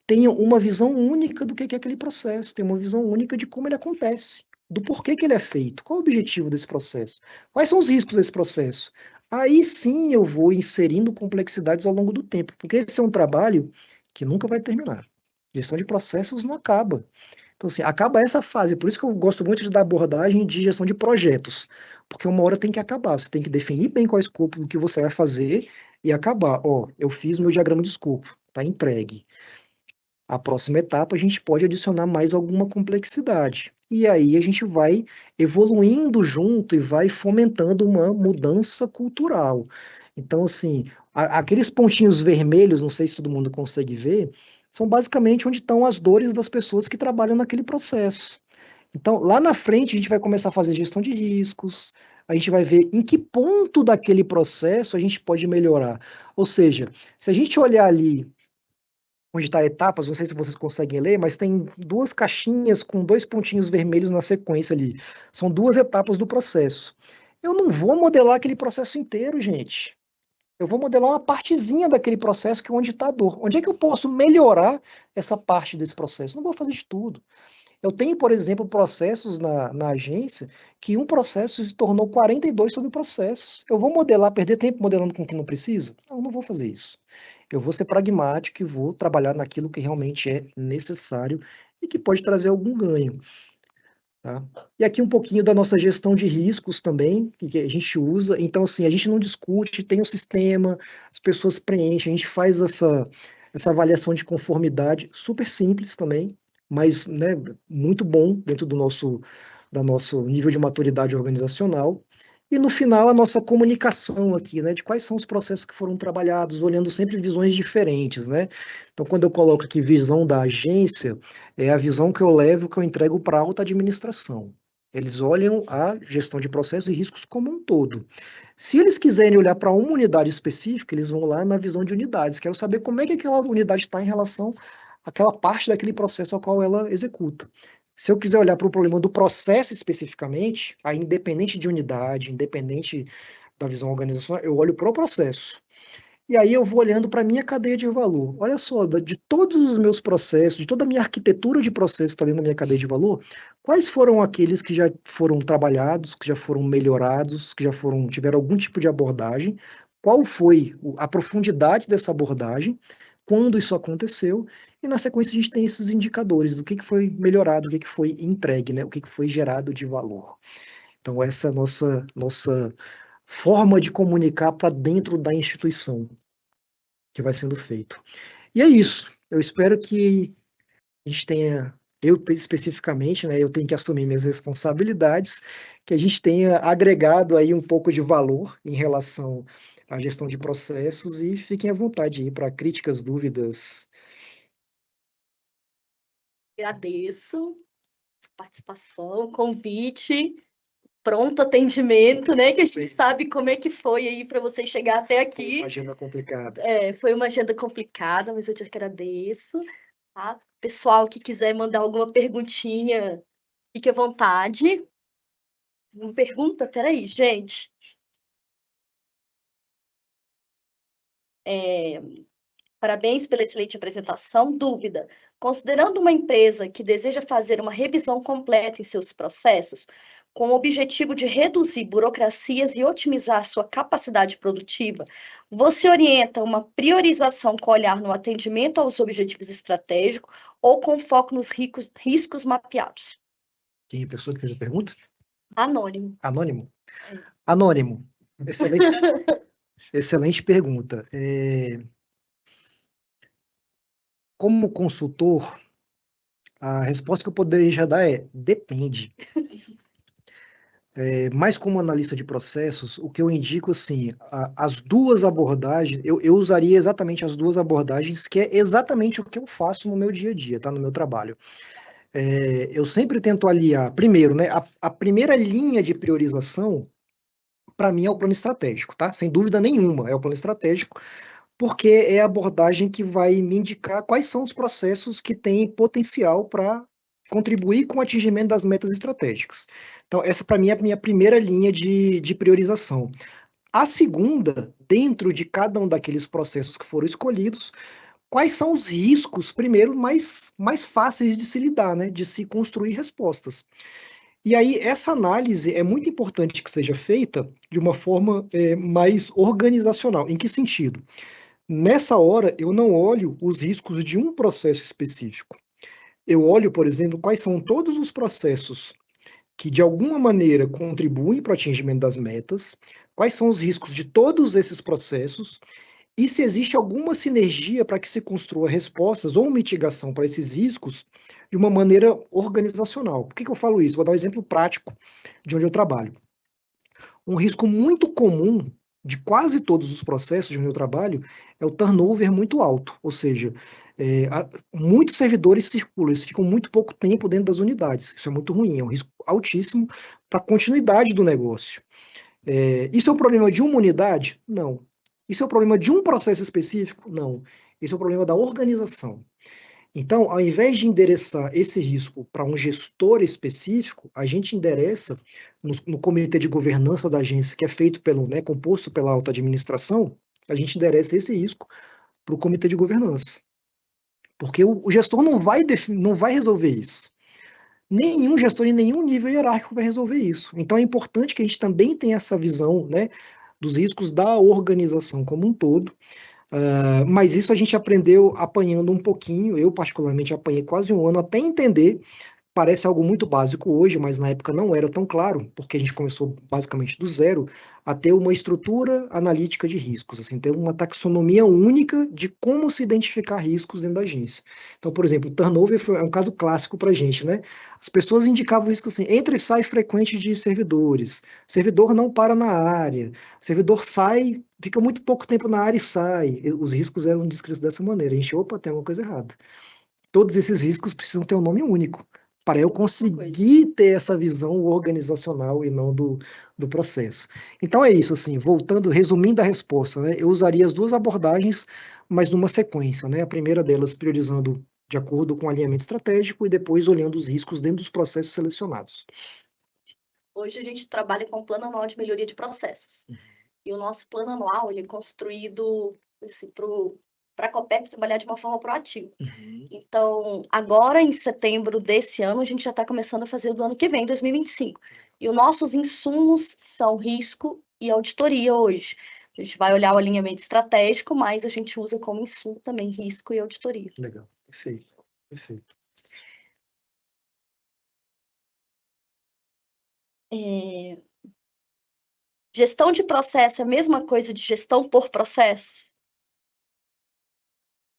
tenham uma visão única do que é aquele processo, tenham uma visão única de como ele acontece, do porquê que ele é feito, qual é o objetivo desse processo, quais são os riscos desse processo. Aí sim eu vou inserindo complexidades ao longo do tempo, porque esse é um trabalho que nunca vai terminar. Gestão de processos não acaba. Então, assim, acaba essa fase. Por isso que eu gosto muito de dar abordagem de gestão de projetos. Porque uma hora tem que acabar. Você tem que definir bem qual é o escopo do que você vai fazer e acabar. Ó, eu fiz meu diagrama de escopo, tá entregue. A próxima etapa, a gente pode adicionar mais alguma complexidade. E aí a gente vai evoluindo junto e vai fomentando uma mudança cultural. Então, assim, aqueles pontinhos vermelhos, não sei se todo mundo consegue ver, são basicamente onde estão as dores das pessoas que trabalham naquele processo. Então, lá na frente, a gente vai começar a fazer gestão de riscos, a gente vai ver em que ponto daquele processo a gente pode melhorar. Ou seja, se a gente olhar ali onde está etapas, não sei se vocês conseguem ler, mas tem 2 caixinhas com 2 pontinhos vermelhos na sequência ali. São 2 etapas do processo. Eu não vou modelar aquele processo inteiro, gente. Eu vou modelar uma partezinha daquele processo que é onde está a dor. Onde é que eu posso melhorar essa parte desse processo? Não vou fazer de tudo. Eu tenho, por exemplo, processos na agência que um processo se tornou 42 subprocessos. Eu vou modelar, perder tempo modelando com o que não precisa? Não, não vou fazer isso. Eu vou ser pragmático e vou trabalhar naquilo que realmente é necessário e que pode trazer algum ganho. Tá? E aqui um pouquinho da nossa gestão de riscos também, que a gente usa. Então, assim, a gente não discute, tem um sistema, as pessoas preenchem, a gente faz essa avaliação de conformidade, super simples também, mas, né, muito bom dentro da nosso nível de maturidade organizacional. E no final, a nossa comunicação aqui, né, de quais são os processos que foram trabalhados, olhando sempre visões diferentes, né? Então, quando eu coloco aqui visão da agência, é a visão que eu levo, que eu entrego para a alta administração. Eles olham a gestão de processos e riscos como um todo. Se eles quiserem olhar para uma unidade específica, eles vão lá na visão de unidades. Quero saber como é que aquela unidade está em relação àquela parte daquele processo ao qual ela executa. Se eu quiser olhar para o problema do processo especificamente, aí independente de unidade, independente da visão organizacional, eu olho para o processo. E aí eu vou olhando para a minha cadeia de valor. Olha só, de todos os meus processos, de toda a minha arquitetura de processo que está dentro da minha cadeia de valor, quais foram aqueles que já foram trabalhados, que já foram melhorados, que já foram, tiveram algum tipo de abordagem? Qual foi a profundidade dessa abordagem? Quando isso aconteceu? E na sequência a gente tem esses indicadores do que foi melhorado, o que foi entregue, né? O que foi gerado de valor. Então essa é a nossa forma de comunicar para dentro da instituição que vai sendo feito. E é isso. Eu espero que a gente tenha, eu especificamente, né, eu tenho que assumir minhas responsabilidades, que a gente tenha agregado aí um pouco de valor em relação à gestão de processos e fiquem à vontade aí para críticas, dúvidas. Agradeço a participação, convite, pronto atendimento, né? Que a gente sabe como é que foi aí para você chegar até aqui. Uma agenda complicada. Foi uma agenda complicada, mas eu te agradeço. Tá? Pessoal que quiser mandar alguma perguntinha, fique à vontade. Uma pergunta? Peraí, gente. Parabéns pela excelente apresentação. Dúvida: considerando uma empresa que deseja fazer uma revisão completa em seus processos, com o objetivo de reduzir burocracias e otimizar sua capacidade produtiva, você orienta uma priorização com olhar no atendimento aos objetivos estratégicos ou com foco nos riscos mapeados? Quem é a pessoa que fez a pergunta? Anônimo. Anônimo? Anônimo. Excelente, excelente pergunta. Como consultor, a resposta que eu poderia já dar é depende. Mas como analista de processos, o que eu indico, assim, as duas abordagens, eu usaria exatamente as duas abordagens, que é exatamente o que eu faço no meu dia a dia, tá? No meu trabalho. Eu sempre tento aliar, primeiro, né, a primeira linha de priorização, para mim, é o plano estratégico, tá? Sem dúvida nenhuma, é o plano estratégico, porque é a abordagem que vai me indicar quais são os processos que têm potencial para contribuir com o atingimento das metas estratégicas. Então, essa para mim é a minha primeira linha de priorização. A segunda, dentro de cada um daqueles processos que foram escolhidos, quais são os riscos, primeiro, mais fáceis de se lidar, né, de se construir respostas. E aí, essa análise é muito importante que seja feita de uma forma mais organizacional. Em que sentido? Nessa hora, eu não olho os riscos de um processo específico. Eu olho, por exemplo, quais são todos os processos que, de alguma maneira, contribuem para o atingimento das metas, quais são os riscos de todos esses processos, e se existe alguma sinergia para que se construa respostas ou mitigação para esses riscos de uma maneira organizacional. Por que eu falo isso? Vou dar um exemplo prático de onde eu trabalho. Um risco muito comum de quase todos os processos de onde eu trabalho é o turnover muito alto, ou seja, muitos servidores circulam, eles ficam muito pouco tempo dentro das unidades. Isso é muito ruim, é um risco altíssimo para a continuidade do negócio. Isso é um problema de uma unidade? Não. Isso é um problema de um processo específico? Não. Isso é um problema da organização. Então, ao invés de endereçar esse risco para um gestor específico, a gente endereça no comitê de governança da agência, que é feito composto pela alta administração, a gente endereça esse risco para o comitê de governança. Porque o gestor não vai resolver isso. Nenhum gestor em nenhum nível hierárquico vai resolver isso. Então é importante que a gente também tenha essa visão, né, dos riscos da organização como um todo. Mas isso a gente aprendeu apanhando um pouquinho. Eu, particularmente, apanhei quase um ano até entender. Parece algo muito básico hoje, mas na época não era tão claro, porque a gente começou basicamente do zero a ter uma estrutura analítica de riscos, assim, ter uma taxonomia única de como se identificar riscos dentro da agência. Então, por exemplo, o turnover é um caso clássico para a gente, né? As pessoas indicavam risco assim, entra e sai frequente de servidores, o servidor não para na área, o servidor sai, fica muito pouco tempo na área e sai. Os riscos eram descritos dessa maneira. A gente, opa, tem alguma coisa errada. Todos esses riscos precisam ter um nome único, para eu conseguir ter essa visão organizacional e não do processo. Então é isso, assim, voltando, resumindo a resposta, né, eu usaria as duas abordagens, mas numa sequência, né, a primeira delas priorizando de acordo com o alinhamento estratégico e depois olhando os riscos dentro dos processos selecionados. Hoje a gente trabalha com o Plano Anual de Melhoria de Processos. E o nosso plano anual ele é construído assim, para a Copérnico trabalhar de uma forma proativa. Uhum. Então, agora em setembro desse ano, a gente já está começando a fazer o do ano que vem, 2025. E os nossos insumos são risco e auditoria hoje. A gente vai olhar o alinhamento estratégico, mas a gente usa como insumo também risco e auditoria. Legal, perfeito, perfeito. Gestão de processo é a mesma coisa de gestão por processos?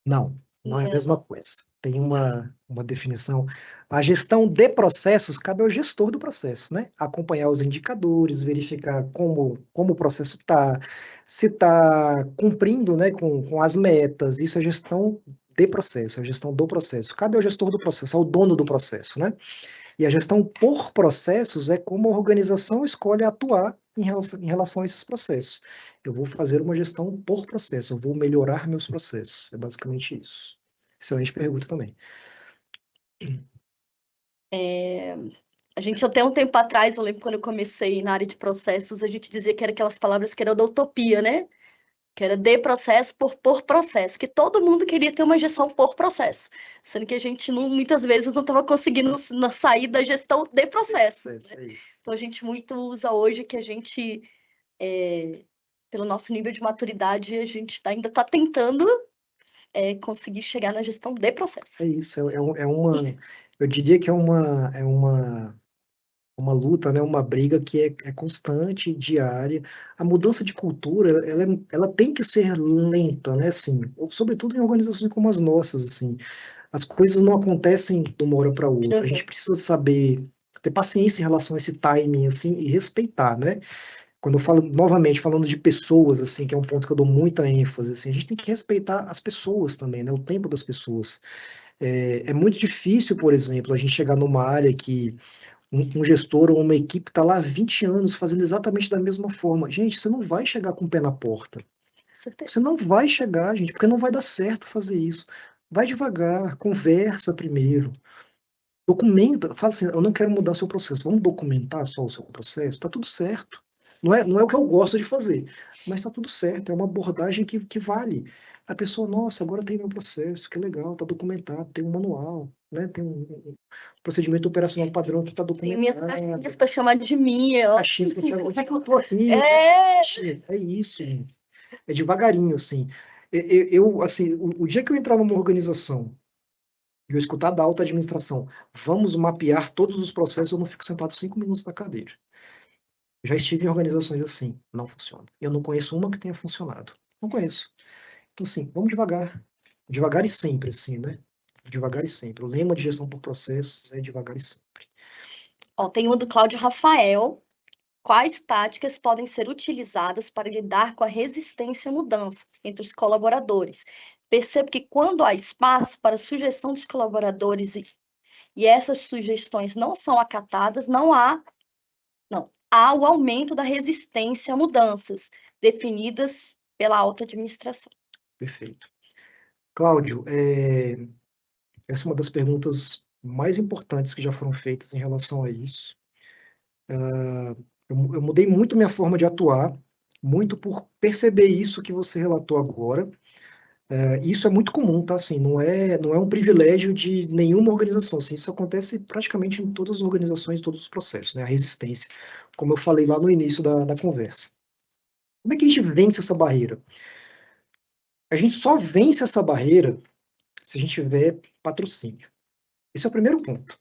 Não, não é a Não. mesma coisa. Tem uma definição. A gestão de processos cabe ao gestor do processo, né? Acompanhar os indicadores, verificar como o processo está, se está cumprindo, né, com as metas. Isso é gestão de processo, é gestão do processo. Cabe ao gestor do processo, ao dono do processo, né? E a gestão por processos é como a organização escolhe atuar em relação a esses processos. Eu vou fazer uma gestão por processo, eu vou melhorar meus processos. É basicamente isso. Excelente pergunta também. A gente até um tempo atrás, eu lembro quando eu comecei na área de processos, a gente dizia que era aquelas palavras que eram da utopia, né? Que era de processo por processo, que todo mundo queria ter uma gestão por processo, sendo que a gente muitas vezes não estava conseguindo sair da gestão de processos, né? É isso. Então a gente muito usa hoje que a gente, pelo nosso nível de maturidade, a gente ainda está tentando conseguir chegar na gestão de processo. É isso, eu diria que é uma luta, né, uma briga que é constante, diária. A mudança de cultura, ela tem que ser lenta, né, assim, sobretudo em organizações como as nossas, assim. As coisas não acontecem de uma hora para outra. A gente precisa saber ter paciência em relação a esse timing, assim, e respeitar, né? Quando eu falo, novamente, falando de pessoas, assim, que é um ponto que eu dou muita ênfase, assim, a gente tem que respeitar as pessoas também, né? O tempo das pessoas. É muito difícil, por exemplo, a gente chegar numa área que um gestor ou uma equipe está lá há 20 anos fazendo exatamente da mesma forma. Gente, você não vai chegar com o pé na porta. Você não vai chegar, gente, porque não vai dar certo fazer isso. Vai devagar, conversa primeiro. Documenta, fala assim, eu não quero mudar o seu processo, vamos documentar só o seu processo, tá tudo certo. Não é o que eu gosto de fazer, mas tá tudo certo, é uma abordagem que vale. A pessoa, nossa, agora tem meu processo, que legal, tá documentado, tem um manual, né? Tem um procedimento operacional padrão que tá Tem minhas documentado. caixinhas para chamar de minha. Caixinha pra chamar, onde é que eu tô aqui? É. É isso, gente. É devagarinho, assim. Assim, o dia que eu entrar numa organização e eu escutar da alta administração, vamos mapear todos os processos, eu não fico sentado 5 minutos na cadeira. Já estive em organizações assim, não funciona. Eu não conheço uma que tenha funcionado. Não conheço. Então, assim, vamos devagar. Devagar e sempre, assim, né? Devagar e sempre. O lema de gestão por processos é devagar e sempre. Ó, tem uma do Cláudio Rafael. Quais táticas podem ser utilizadas para lidar com a resistência à mudança entre os colaboradores? Percebo que quando há espaço para sugestão dos colaboradores e essas sugestões não são acatadas, há o aumento da resistência a mudanças definidas pela alta administração. Perfeito. Cláudio, essa é uma das perguntas mais importantes que já foram feitas em relação a isso. Eu mudei muito minha forma de atuar, muito por perceber isso que você relatou agora. Isso é muito comum, tá? Assim, não é um privilégio de nenhuma organização. Assim, isso acontece praticamente em todas as organizações, em todos os processos, né? A resistência, como eu falei lá no início da conversa. Como é que a gente vence essa barreira? A gente só vence essa barreira se a gente tiver patrocínio. Esse é o primeiro ponto.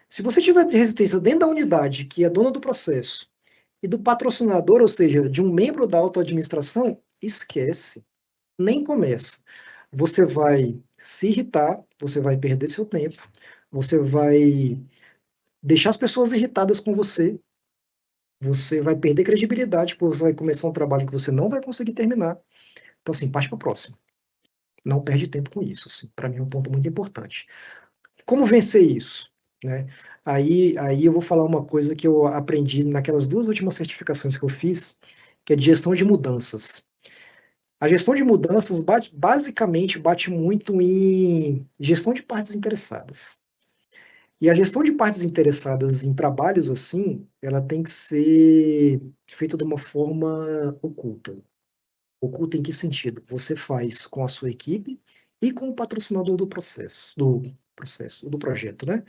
Se você tiver resistência dentro da unidade, que é dona do processo, e do patrocinador, ou seja, de um membro da auto-administração, esquece. Nem começa. Você vai se irritar, você vai perder seu tempo, você vai deixar as pessoas irritadas com você vai perder credibilidade, porque você vai começar um trabalho que você não vai conseguir terminar. Então, assim, parte para o próximo. Não perde tempo com isso. Assim, para mim é um ponto muito importante. Como vencer isso? Né? Aí eu vou falar uma coisa que eu aprendi naquelas 2 últimas certificações que eu fiz, que é de gestão de mudanças. A gestão de mudanças basicamente bate muito em gestão de partes interessadas. E a gestão de partes interessadas em trabalhos assim, ela tem que ser feita de uma forma oculta. Oculta em que sentido? Você faz com a sua equipe e com o patrocinador do projeto, né?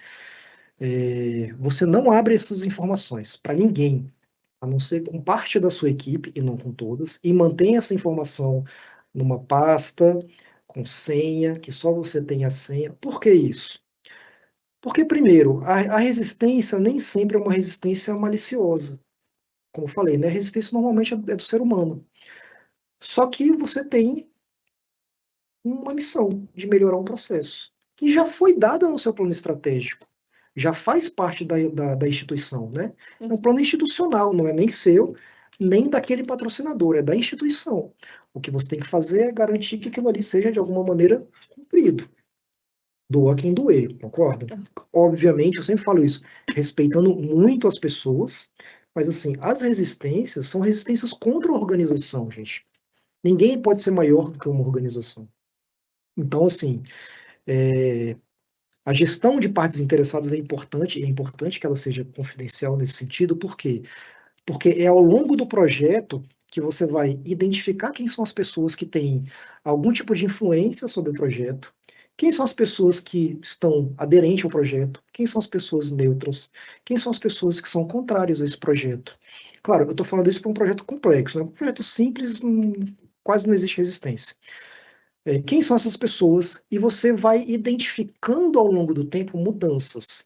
Você não abre essas informações para ninguém, a não ser com parte da sua equipe e não com todas, e mantém essa informação numa pasta com senha, que só você tem a senha. Por que isso? Porque, primeiro, a resistência nem sempre é uma resistência maliciosa. Como eu falei, né? A resistência normalmente é do ser humano. Só que você tem uma missão de melhorar um processo, que já foi dada no seu plano estratégico, já faz parte da instituição, né? É um plano institucional, não é nem seu, nem daquele patrocinador, é da instituição. O que você tem que fazer é garantir que aquilo ali seja, de alguma maneira, cumprido. Doa quem doer, concorda? Obviamente, eu sempre falo isso, respeitando muito as pessoas, mas assim, as resistências são resistências contra a organização, gente. Ninguém pode ser maior do que uma organização. Então, assim, a gestão de partes interessadas é importante, e é importante que ela seja confidencial nesse sentido, por quê? Porque é ao longo do projeto que você vai identificar quem são as pessoas que têm algum tipo de influência sobre o projeto, quem são as pessoas que estão aderentes ao projeto, quem são as pessoas neutras, quem são as pessoas que são contrárias a esse projeto. Claro, eu estou falando isso para um projeto complexo, né? Um projeto simples, quase não existe resistência. Quem são essas pessoas? E você vai identificando ao longo do tempo mudanças.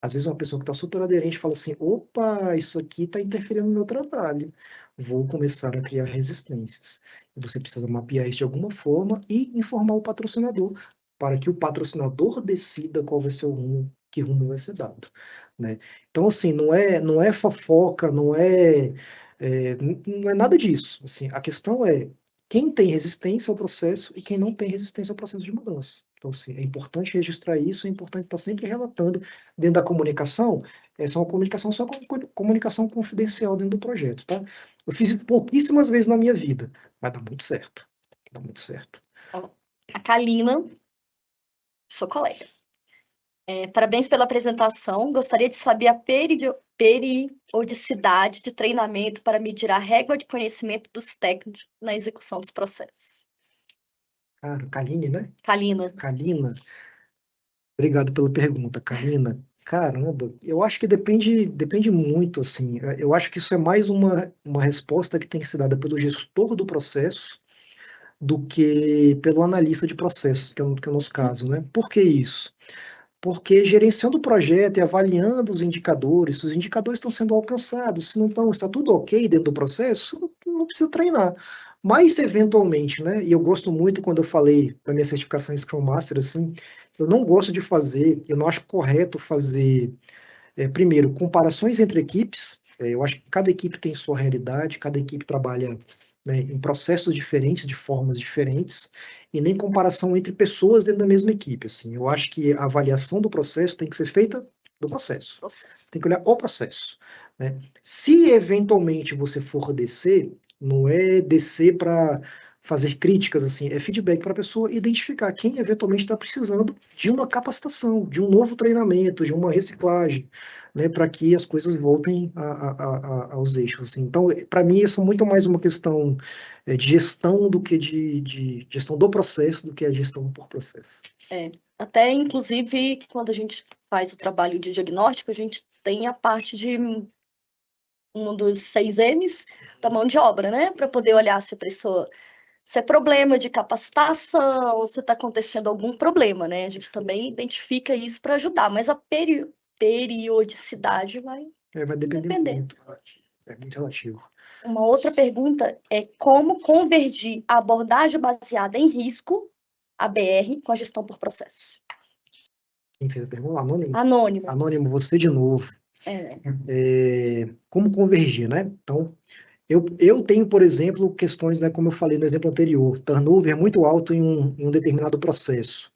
Às vezes uma pessoa que está super aderente fala assim, opa, isso aqui está interferindo no meu trabalho, vou começar a criar resistências. E você precisa mapear isso de alguma forma e informar o patrocinador, para que o patrocinador decida qual vai ser o rumo, que rumo vai ser dado, né? Então, assim, não é fofoca, não é nada disso. Assim, a questão é quem tem resistência ao processo e quem não tem resistência ao processo de mudança. Então, assim, é importante registrar isso, é importante estar sempre relatando dentro da comunicação. Essa é uma comunicação só comunicação confidencial dentro do projeto, tá? Eu fiz isso pouquíssimas vezes na minha vida, mas dá muito certo. Dá muito certo. A Kalina, sou colega. Parabéns pela apresentação. Gostaria de saber a periodicidade de treinamento para medir a régua de conhecimento dos técnicos na execução dos processos. Cara, Kaline, né? Kalina. Kalina. Obrigado pela pergunta, Kalina. Caramba, eu acho que depende muito, assim. Eu acho que isso é mais uma resposta que tem que ser dada pelo gestor do processo do que pelo analista de processos, que é o nosso caso, né? Por que isso? Porque gerenciando o projeto e avaliando os indicadores, se os indicadores estão sendo alcançados, se não estão, está tudo ok dentro do processo, não precisa treinar. Mas, eventualmente, né, e eu gosto muito quando eu falei da minha certificação em Scrum Master, assim, eu não gosto de fazer, eu não acho correto fazer, primeiro, comparações entre equipes, eu acho que cada equipe tem sua realidade, cada equipe trabalha, né, em processos diferentes, de formas diferentes, e nem comparação entre pessoas dentro da mesma equipe. Assim. Eu acho que a avaliação do processo tem que ser feita do processo. Tem que olhar o processo. Né? Se eventualmente você for descer, não é descer para fazer críticas, assim, é feedback para a pessoa identificar quem eventualmente está precisando de uma capacitação, de um novo treinamento, de uma reciclagem, né, para que as coisas voltem aos eixos. Assim. Então, para mim, isso é muito mais uma questão de gestão do que de gestão do processo, do que a gestão por processo. Até, inclusive, quando a gente faz o trabalho de diagnóstico, a gente tem a parte de um dos 6 M's da mão de obra, né? Para poder olhar se a pessoa... Se é problema de capacitação, se está acontecendo algum problema, né? A gente também identifica isso para ajudar, mas a periodicidade vai depender muito. É muito relativo. Uma outra pergunta é como convergir a abordagem baseada em risco, ABR, com a gestão por processos. Quem fez a pergunta? Anônimo? Anônimo. Anônimo, você de novo. Como convergir, né? Então, eu tenho, por exemplo, questões, né, como eu falei no exemplo anterior, turnover muito alto em um determinado processo. O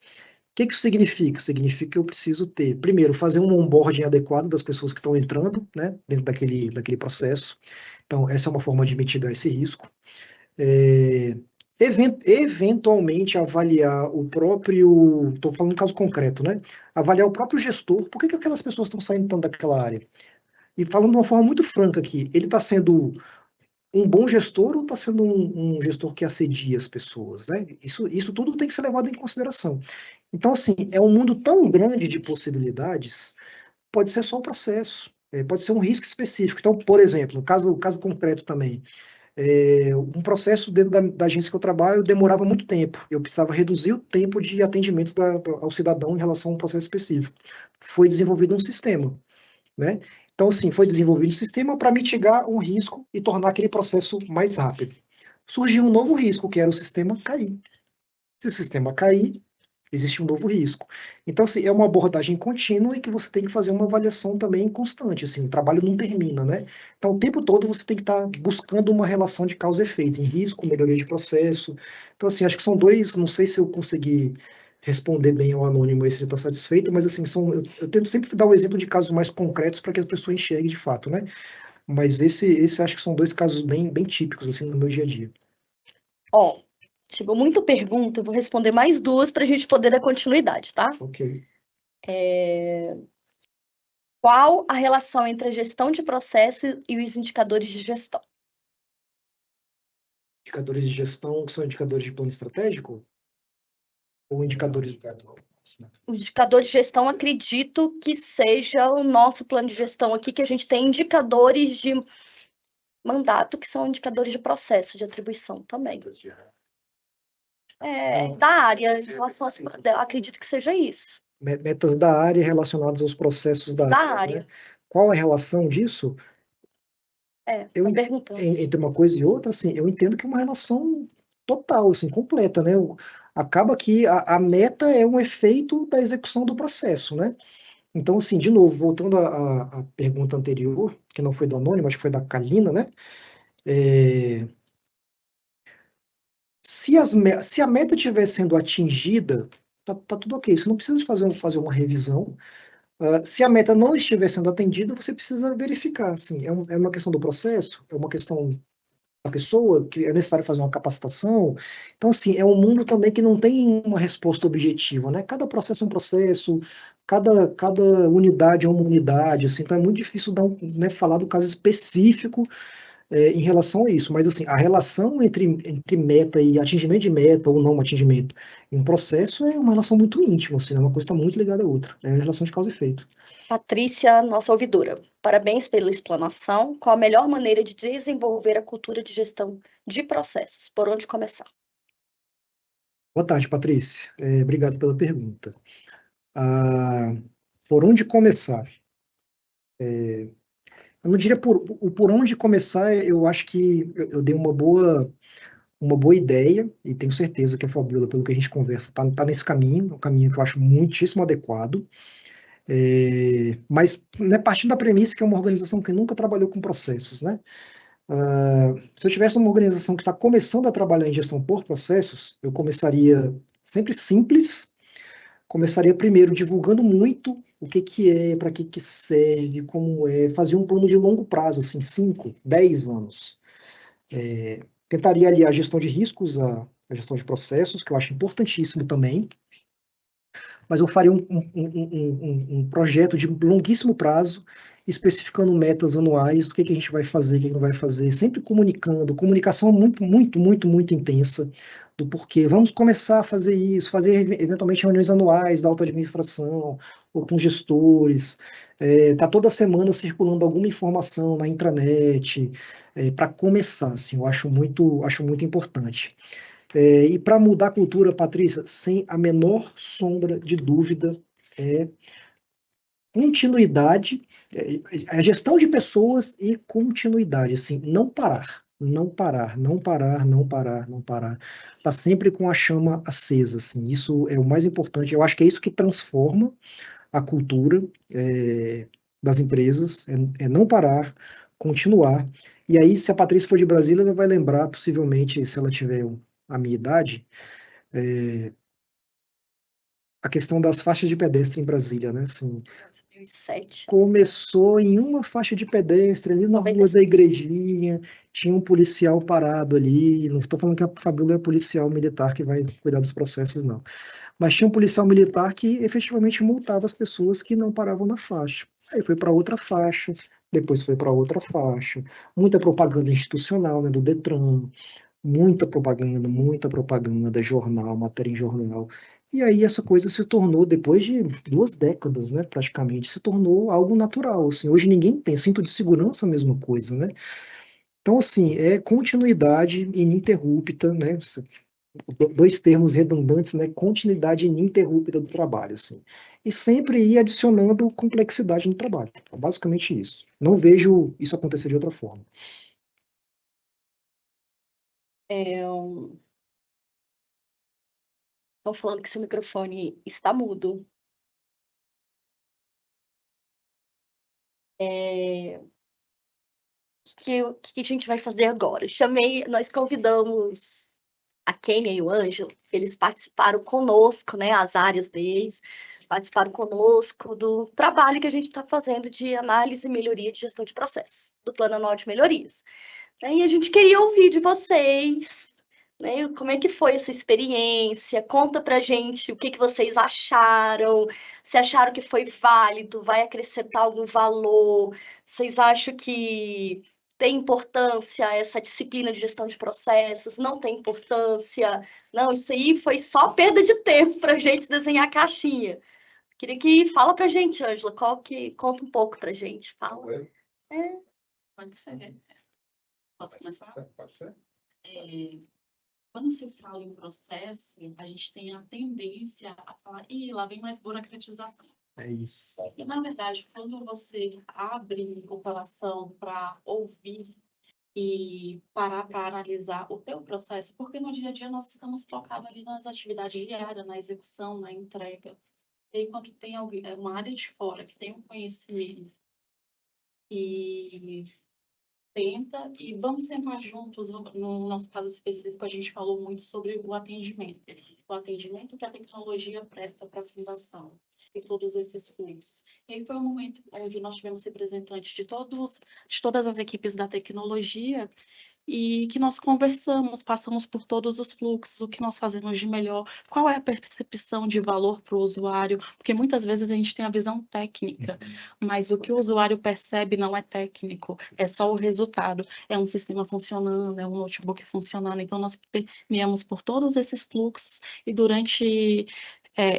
que isso significa? Significa que eu preciso ter, primeiro, fazer um onboarding adequado das pessoas que estão entrando, né, dentro daquele processo. Então, essa é uma forma de mitigar esse risco. Eventualmente avaliar o próprio, estou falando um caso concreto, né? Avaliar o próprio gestor, por que aquelas pessoas estão saindo tanto daquela área? E falando de uma forma muito franca aqui, ele está sendo um bom gestor ou está sendo um gestor que assedia as pessoas, né? Isso tudo tem que ser levado em consideração. Então, assim, é um mundo tão grande de possibilidades, pode ser só o processo, pode ser um risco específico. Então, por exemplo, caso concreto também, um processo dentro da agência que eu trabalho demorava muito tempo. Eu precisava reduzir o tempo de atendimento ao cidadão em relação a um processo específico. Foi desenvolvido um sistema, né? Então, assim, foi desenvolvido um sistema para mitigar um risco e tornar aquele processo mais rápido. Surgiu um novo risco, que era o sistema cair. Se o sistema cair, existe um novo risco. Então, assim, é uma abordagem contínua e que você tem que fazer uma avaliação também constante, assim, o trabalho não termina, né? Então, o tempo todo você tem que estar buscando uma relação de causa e efeito, em risco, melhoria de processo. Então, assim, acho que são dois, não sei se eu consegui responder bem ao anônimo aí, se ele está satisfeito, mas, assim, eu tento sempre dar um exemplo de casos mais concretos para que as pessoas enxerguem de fato, né? Mas esse acho que são dois casos bem típicos, assim, no meu dia a dia. Ó, chegou muita pergunta, eu vou responder mais duas para a gente poder dar continuidade, tá? Ok. Qual a relação entre a gestão de processo e os indicadores de gestão? Indicadores de gestão são indicadores de plano estratégico? Ou indicadores. Os indicadores de gestão, acredito que seja o nosso plano de gestão aqui, que a gente tem indicadores de mandato, que são indicadores de processo, de atribuição também. Da área, em relação a, acredito que seja isso. Metas da área relacionadas aos processos da área, né? Qual a relação disso? Tá perguntando. Entre uma coisa e outra, assim, eu entendo que é uma relação total, assim, completa, né? Acaba que a meta é um efeito da execução do processo, né? Então, assim, de novo, voltando à pergunta anterior, que não foi do anônimo, acho que foi da Kalina, né? Se a meta estiver sendo atingida, tá tudo ok. Você não precisa de fazer uma revisão. Se a meta não estiver sendo atendida, você precisa verificar. Assim, é uma questão do processo, é uma questão da pessoa, que é necessário fazer uma capacitação. Então, assim, é um mundo também que não tem uma resposta objetiva, né? Cada processo é um processo, cada unidade é uma unidade, assim, então é muito difícil né, falar do caso específico em relação a isso. Mas, assim, a relação entre meta e atingimento de meta ou não atingimento em um processo é uma relação muito íntima, assim, né? Uma coisa está muito ligada à outra. É a relação de causa e efeito. Patrícia, nossa ouvidora, parabéns pela explanação. Qual a melhor maneira de desenvolver a cultura de gestão de processos? Por onde começar? Boa tarde, Patrícia. Obrigado pela pergunta. Por onde começar? Eu não diria por onde começar, eu acho que eu dei uma boa ideia, e tenho certeza que a Fabiola, pelo que a gente conversa, tá nesse caminho, é um caminho que eu acho muitíssimo adequado. Mas, né, partindo da premissa que é uma organização que nunca trabalhou com processos, né? Se eu tivesse uma organização que está começando a trabalhar em gestão por processos, eu começaria sempre simples, começaria primeiro divulgando muito o que é, para que serve, como é, fazia um plano de longo prazo, assim, 5, 10 anos. Tentaria aliar a gestão de riscos à gestão de processos, que eu acho importantíssimo também, mas eu faria um projeto de longuíssimo prazo, especificando metas anuais, do que a gente vai fazer, o que não vai fazer, sempre comunicando, comunicação muito intensa, do porquê. Vamos começar a fazer isso, fazer eventualmente reuniões anuais da alta administração, ou com gestores, tá toda semana circulando alguma informação na intranet, para começar, assim, eu acho muito importante. E para mudar a cultura, Patrícia, sem a menor sombra de dúvida, é continuidade, a gestão de pessoas e continuidade, assim, não parar, não parar, não parar, não parar, não parar. Tá sempre com a chama acesa, assim, isso é o mais importante. Eu acho que é isso que transforma a cultura das empresas, é não parar, continuar. E aí, se a Patrícia for de Brasília, ela vai lembrar, possivelmente, se ela tiver a minha idade, a questão das faixas de pedestre em Brasília, né? Assim, 2007. começou em uma faixa de pedestre ali na rua da igrejinha, tinha um policial parado ali, não estou falando que a Fabíola é policial militar que vai cuidar dos processos, não. Mas tinha um policial militar que efetivamente multava as pessoas que não paravam na faixa. Aí foi para outra faixa, depois foi para outra faixa, muita propaganda institucional, né, do Detran, muita propaganda, jornal, matéria em jornal. E aí essa coisa se tornou, depois de 2 décadas, né, praticamente, se tornou algo natural, assim. Hoje ninguém pensa, cinto de segurança, a mesma coisa, né? Então, assim, é continuidade ininterrupta, né? 2 termos redundantes, né? Continuidade ininterrupta do trabalho, assim. E sempre ir adicionando complexidade no trabalho. É basicamente isso. Não vejo isso acontecer de outra forma. Estão falando que seu microfone está mudo. O que a gente vai fazer agora? Nós convidamos a Kênia e o Ângelo, eles participaram conosco, né, as áreas deles, participaram conosco do trabalho que a gente está fazendo de análise e melhoria de gestão de processos, do Plano Anual de Melhorias. E a gente queria ouvir de vocês, né, como é que foi essa experiência, conta pra gente o que vocês acharam, se acharam que foi válido, vai acrescentar algum valor, vocês acham que tem importância essa disciplina de gestão de processos, não tem importância, não, isso aí foi só perda de tempo pra gente desenhar a caixinha. Queria que fala pra gente, Ângela, conta um pouco pra gente, fala. É, Pode ser. Posso começar? Pode ser. Quando se fala em processo, a gente tem a tendência a falar, lá vem mais burocratização. É isso. E, na verdade, quando você abre o coração para ouvir e parar para analisar o teu processo, porque no dia a dia nós estamos focados ali nas atividades diárias, na execução, na entrega. E aí, quando tem alguém, uma área de fora que tem um conhecimento e tenta, e vamos sentar juntos. No nosso caso específico, a gente falou muito sobre o atendimento que a tecnologia presta para a fundação e todos esses fluxos. E aí foi um momento onde nós tivemos representantes de todas as equipes da tecnologia e que nós conversamos, passamos por todos os fluxos, o que nós fazemos de melhor, qual é a percepção de valor para o usuário, porque muitas vezes a gente tem a visão técnica, mas o que o usuário percebe não é técnico, é só o resultado, é um sistema funcionando, é um notebook funcionando, então nós permeamos por todos esses fluxos e durante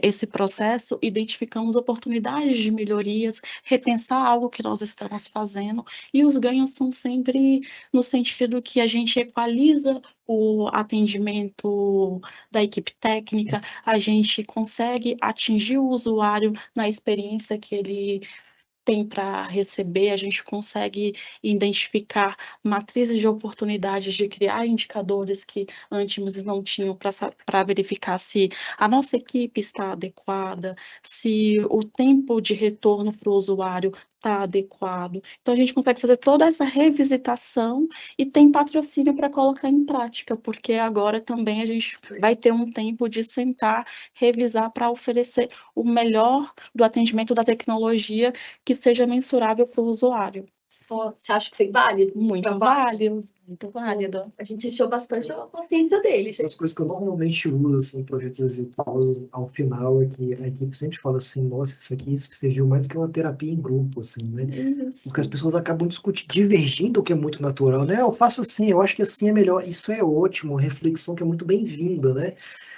esse processo, identificamos oportunidades de melhorias, repensar algo que nós estamos fazendo, e os ganhos são sempre no sentido que a gente equaliza o atendimento da equipe técnica, a gente consegue atingir o usuário na experiência que ele tem para receber, a gente consegue identificar matrizes de oportunidades de criar indicadores que antes não tinham para verificar se a nossa equipe está adequada, se o tempo de retorno para o usuário está adequado. Então, a gente consegue fazer toda essa revisitação e tem patrocínio para colocar em prática, porque agora também a gente vai ter um tempo de sentar, revisar para oferecer o melhor do atendimento da tecnologia que seja mensurável para o usuário. Você acha que foi válido? Muito válido, muito válido. A gente encheu bastante a paciência deles. As coisas que eu normalmente uso, assim, em projetos exitosos, ao final, é que a equipe sempre fala assim, nossa, isso aqui serviu mais do que uma terapia em grupo, assim, né? Isso. Porque as pessoas acabam discutindo, divergindo, o que é muito natural, né? Eu faço assim, eu acho que assim é melhor. Isso é ótimo, uma reflexão que é muito bem-vinda, né?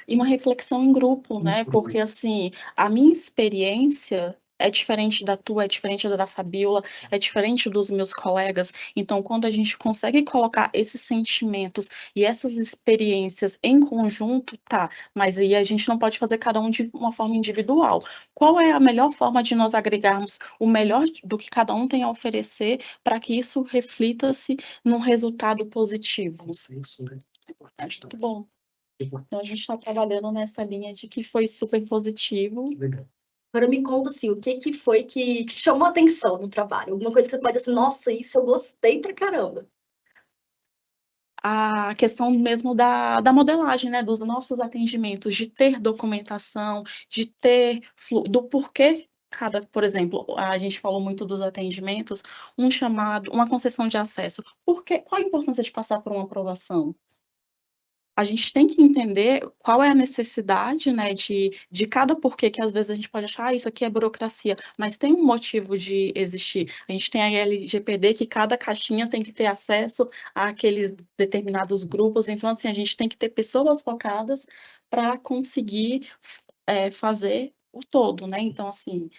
E uma reflexão em grupo, né? grupo. Porque, assim, a minha experiência é diferente da tua, é diferente da Fabiola, é diferente dos meus colegas. Então, quando a gente consegue colocar esses sentimentos e essas experiências em conjunto, tá, mas aí a gente não pode fazer cada um de uma forma individual. Qual é a melhor forma de nós agregarmos o melhor do que cada um tem a oferecer para que isso reflita-se num resultado positivo? Consenso, né? Acho muito bom. Então, a gente está trabalhando nessa linha de que foi super positivo. Legal. Agora me conta, assim, o que foi que te chamou a atenção no trabalho? Alguma coisa que você pode dizer assim, nossa, isso eu gostei pra caramba. A questão mesmo da modelagem, né, dos nossos atendimentos, de ter documentação, de ter do porquê por exemplo, a gente falou muito dos atendimentos, um chamado, uma concessão de acesso. Qual a importância de passar por uma aprovação? a gente tem que entender qual é a necessidade, né, de cada porquê, que às vezes a gente pode achar, isso aqui é burocracia, mas tem um motivo de existir. A gente tem a LGPD, que cada caixinha tem que ter acesso àqueles determinados grupos, então, assim, a gente tem que ter pessoas focadas para conseguir fazer o todo, né? Então, assim,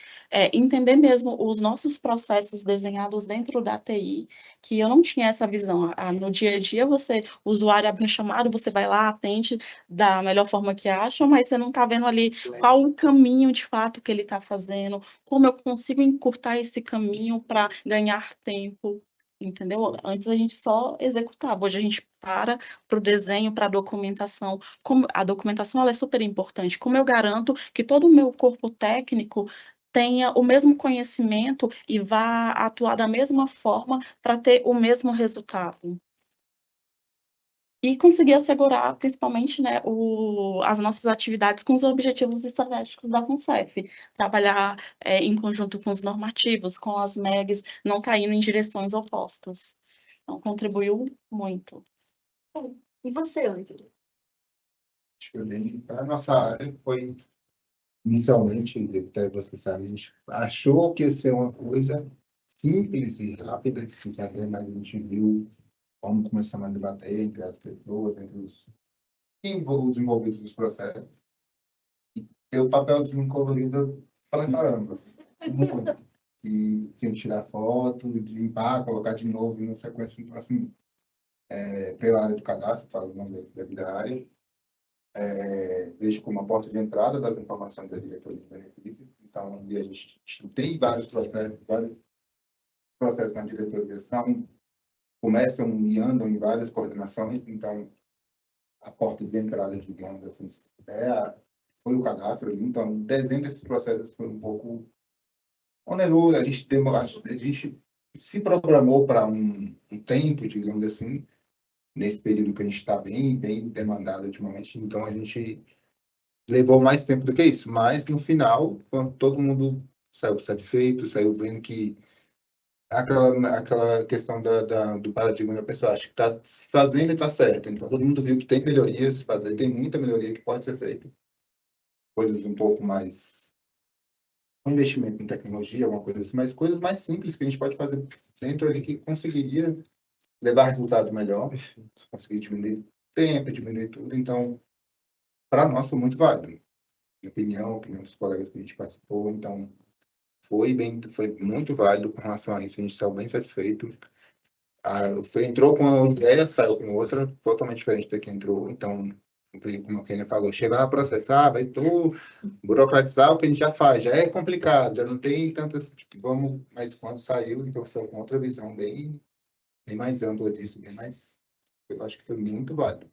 entender mesmo os nossos processos desenhados dentro da TI, que eu não tinha essa visão. No dia a dia, o usuário abre um chamado, você vai lá, atende da melhor forma que acha, mas você não está vendo ali qual o caminho de fato que ele está fazendo, como eu consigo encurtar esse caminho para ganhar tempo, entendeu? Antes a gente só executava, hoje a gente para o desenho, para a documentação. Como a documentação ela é super importante. Como eu garanto que todo o meu corpo técnico tenha o mesmo conhecimento e vá atuar da mesma forma para ter o mesmo resultado. E conseguir assegurar, principalmente, né, as nossas atividades com os objetivos estratégicos da FUNCEF. Trabalhar em conjunto com os normativos, com as MEGs, não estar indo em direções opostas. Então, contribuiu muito. E você, Ângelo? Para a nossa área, foi inicialmente, até você sabe, a gente achou que ia ser uma coisa simples e rápida de se fazer, mas a gente viu como começamos a debater entre as pessoas, entre os envolvidos nos processos, e ter o papelzinho colorido para caramba, muito. E tinha que tirar foto, limpar, colocar de novo na sequência, então, assim, pela área do cadastro, falando da área, vejo como a porta de entrada das informações da diretoria de benefícios. Então, a gente tem vários processos na diretoria, começam e andam em várias coordenações. Então, a porta de entrada, digamos assim, foi o cadastro ali. Então, o desenho desses processos foi um pouco oneroso. A gente se programou para um tempo, digamos assim, nesse período que a gente está bem demandado ultimamente. Então, a gente levou mais tempo do que isso. Mas, no final, quando todo mundo saiu satisfeito, saiu vendo que aquela questão do paradigma da pessoa, acho que está fazendo e está certo. Então, todo mundo viu que tem melhorias a fazer, tem muita melhoria que pode ser feita. Coisas um pouco mais... um investimento em tecnologia, alguma coisa assim, mas coisas mais simples que a gente pode fazer dentro ali que conseguiria levar resultado melhor, conseguir diminuir tempo, diminuir tudo. Então, para nós foi muito válido. Minha opinião, a opinião dos colegas que a gente participou, então foi muito válido com relação a isso. A gente saiu bem satisfeito. Você entrou com uma ideia, saiu com outra, totalmente diferente da que entrou. Então, como a Kenia falou, chegar a processar, vai burocratizar o que a gente já faz, já é complicado, já não tem tantas, mas quando saiu, então saiu com outra visão bem mais ampla disso, eu acho que foi muito válido.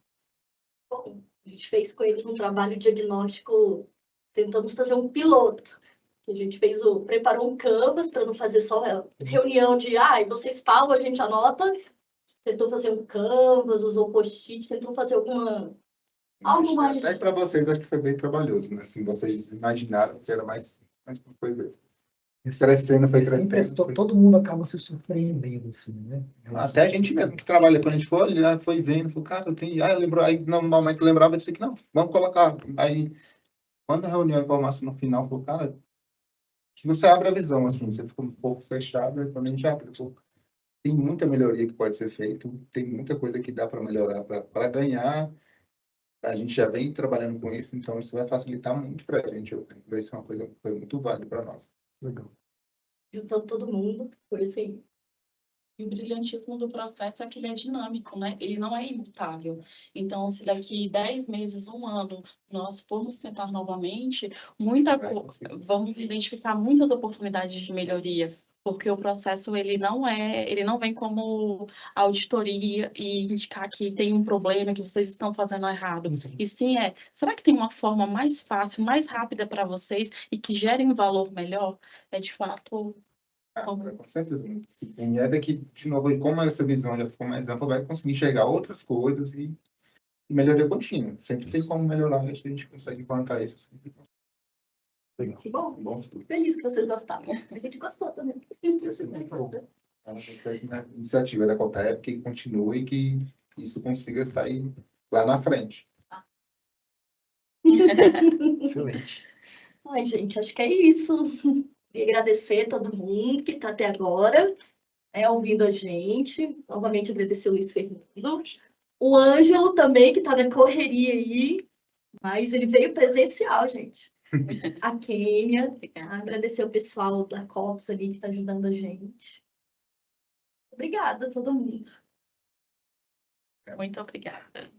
Bom, a gente fez com eles um trabalho diagnóstico, tentamos fazer um piloto. A gente preparou um canvas para não fazer só reunião de, vocês falam, a gente anota. Tentou fazer um canvas, usou post-it, tentou fazer algo mais... Até para vocês, acho que foi bem trabalhoso, né? Assim, vocês imaginaram que era mais foi bem. Crescendo, foi crescendo. Todo mundo acaba se surpreendendo, assim, né? Até a gente mesmo que trabalha, quando a gente foi olhar, foi vendo, falou, cara, eu lembro, aí normalmente lembrava disso aqui, não, vamos colocar. Aí, quando a reunião a informação no final, falou, cara, se você abre a visão, assim, você fica um pouco fechado, aí quando a gente abre, tem muita melhoria que pode ser feita, tem muita coisa que dá para melhorar, para ganhar. A gente já vem trabalhando com isso, então isso vai facilitar muito para a gente. Vai ser uma coisa que foi muito válida para nós. Legal. Juntando todo mundo, foi assim. E o brilhantismo do processo é que ele é dinâmico, né? Ele não é imutável. Então, se daqui 10 meses, 1 ano, nós formos sentar novamente, vamos identificar muitas oportunidades de melhoria, porque o processo ele não vem como auditoria e indicar que tem um problema, que vocês estão fazendo errado. E sim, será que tem uma forma mais fácil, mais rápida para vocês e que gere um valor melhor? De fato... Com certeza. Sim, é daqui, de novo, como essa visão já ficou mais ampla, vai conseguir enxergar outras coisas e melhoria contínua. Sempre tem como melhorar, a gente consegue plantar isso. Que bom. Feliz que vocês gostaram. A gente gostou também. A iniciativa da Copep que continue e que isso consiga sair lá na frente. Excelente. Ai, gente, acho que é isso. Queria agradecer a todo mundo que está até agora, ouvindo a gente. Novamente agradecer o Luiz Fernando. O Ângelo também, que está na correria aí, mas ele veio presencial, gente. A Kênia, agradecer o pessoal da COPS ali que está ajudando a gente. Obrigada a todo mundo. Muito obrigada.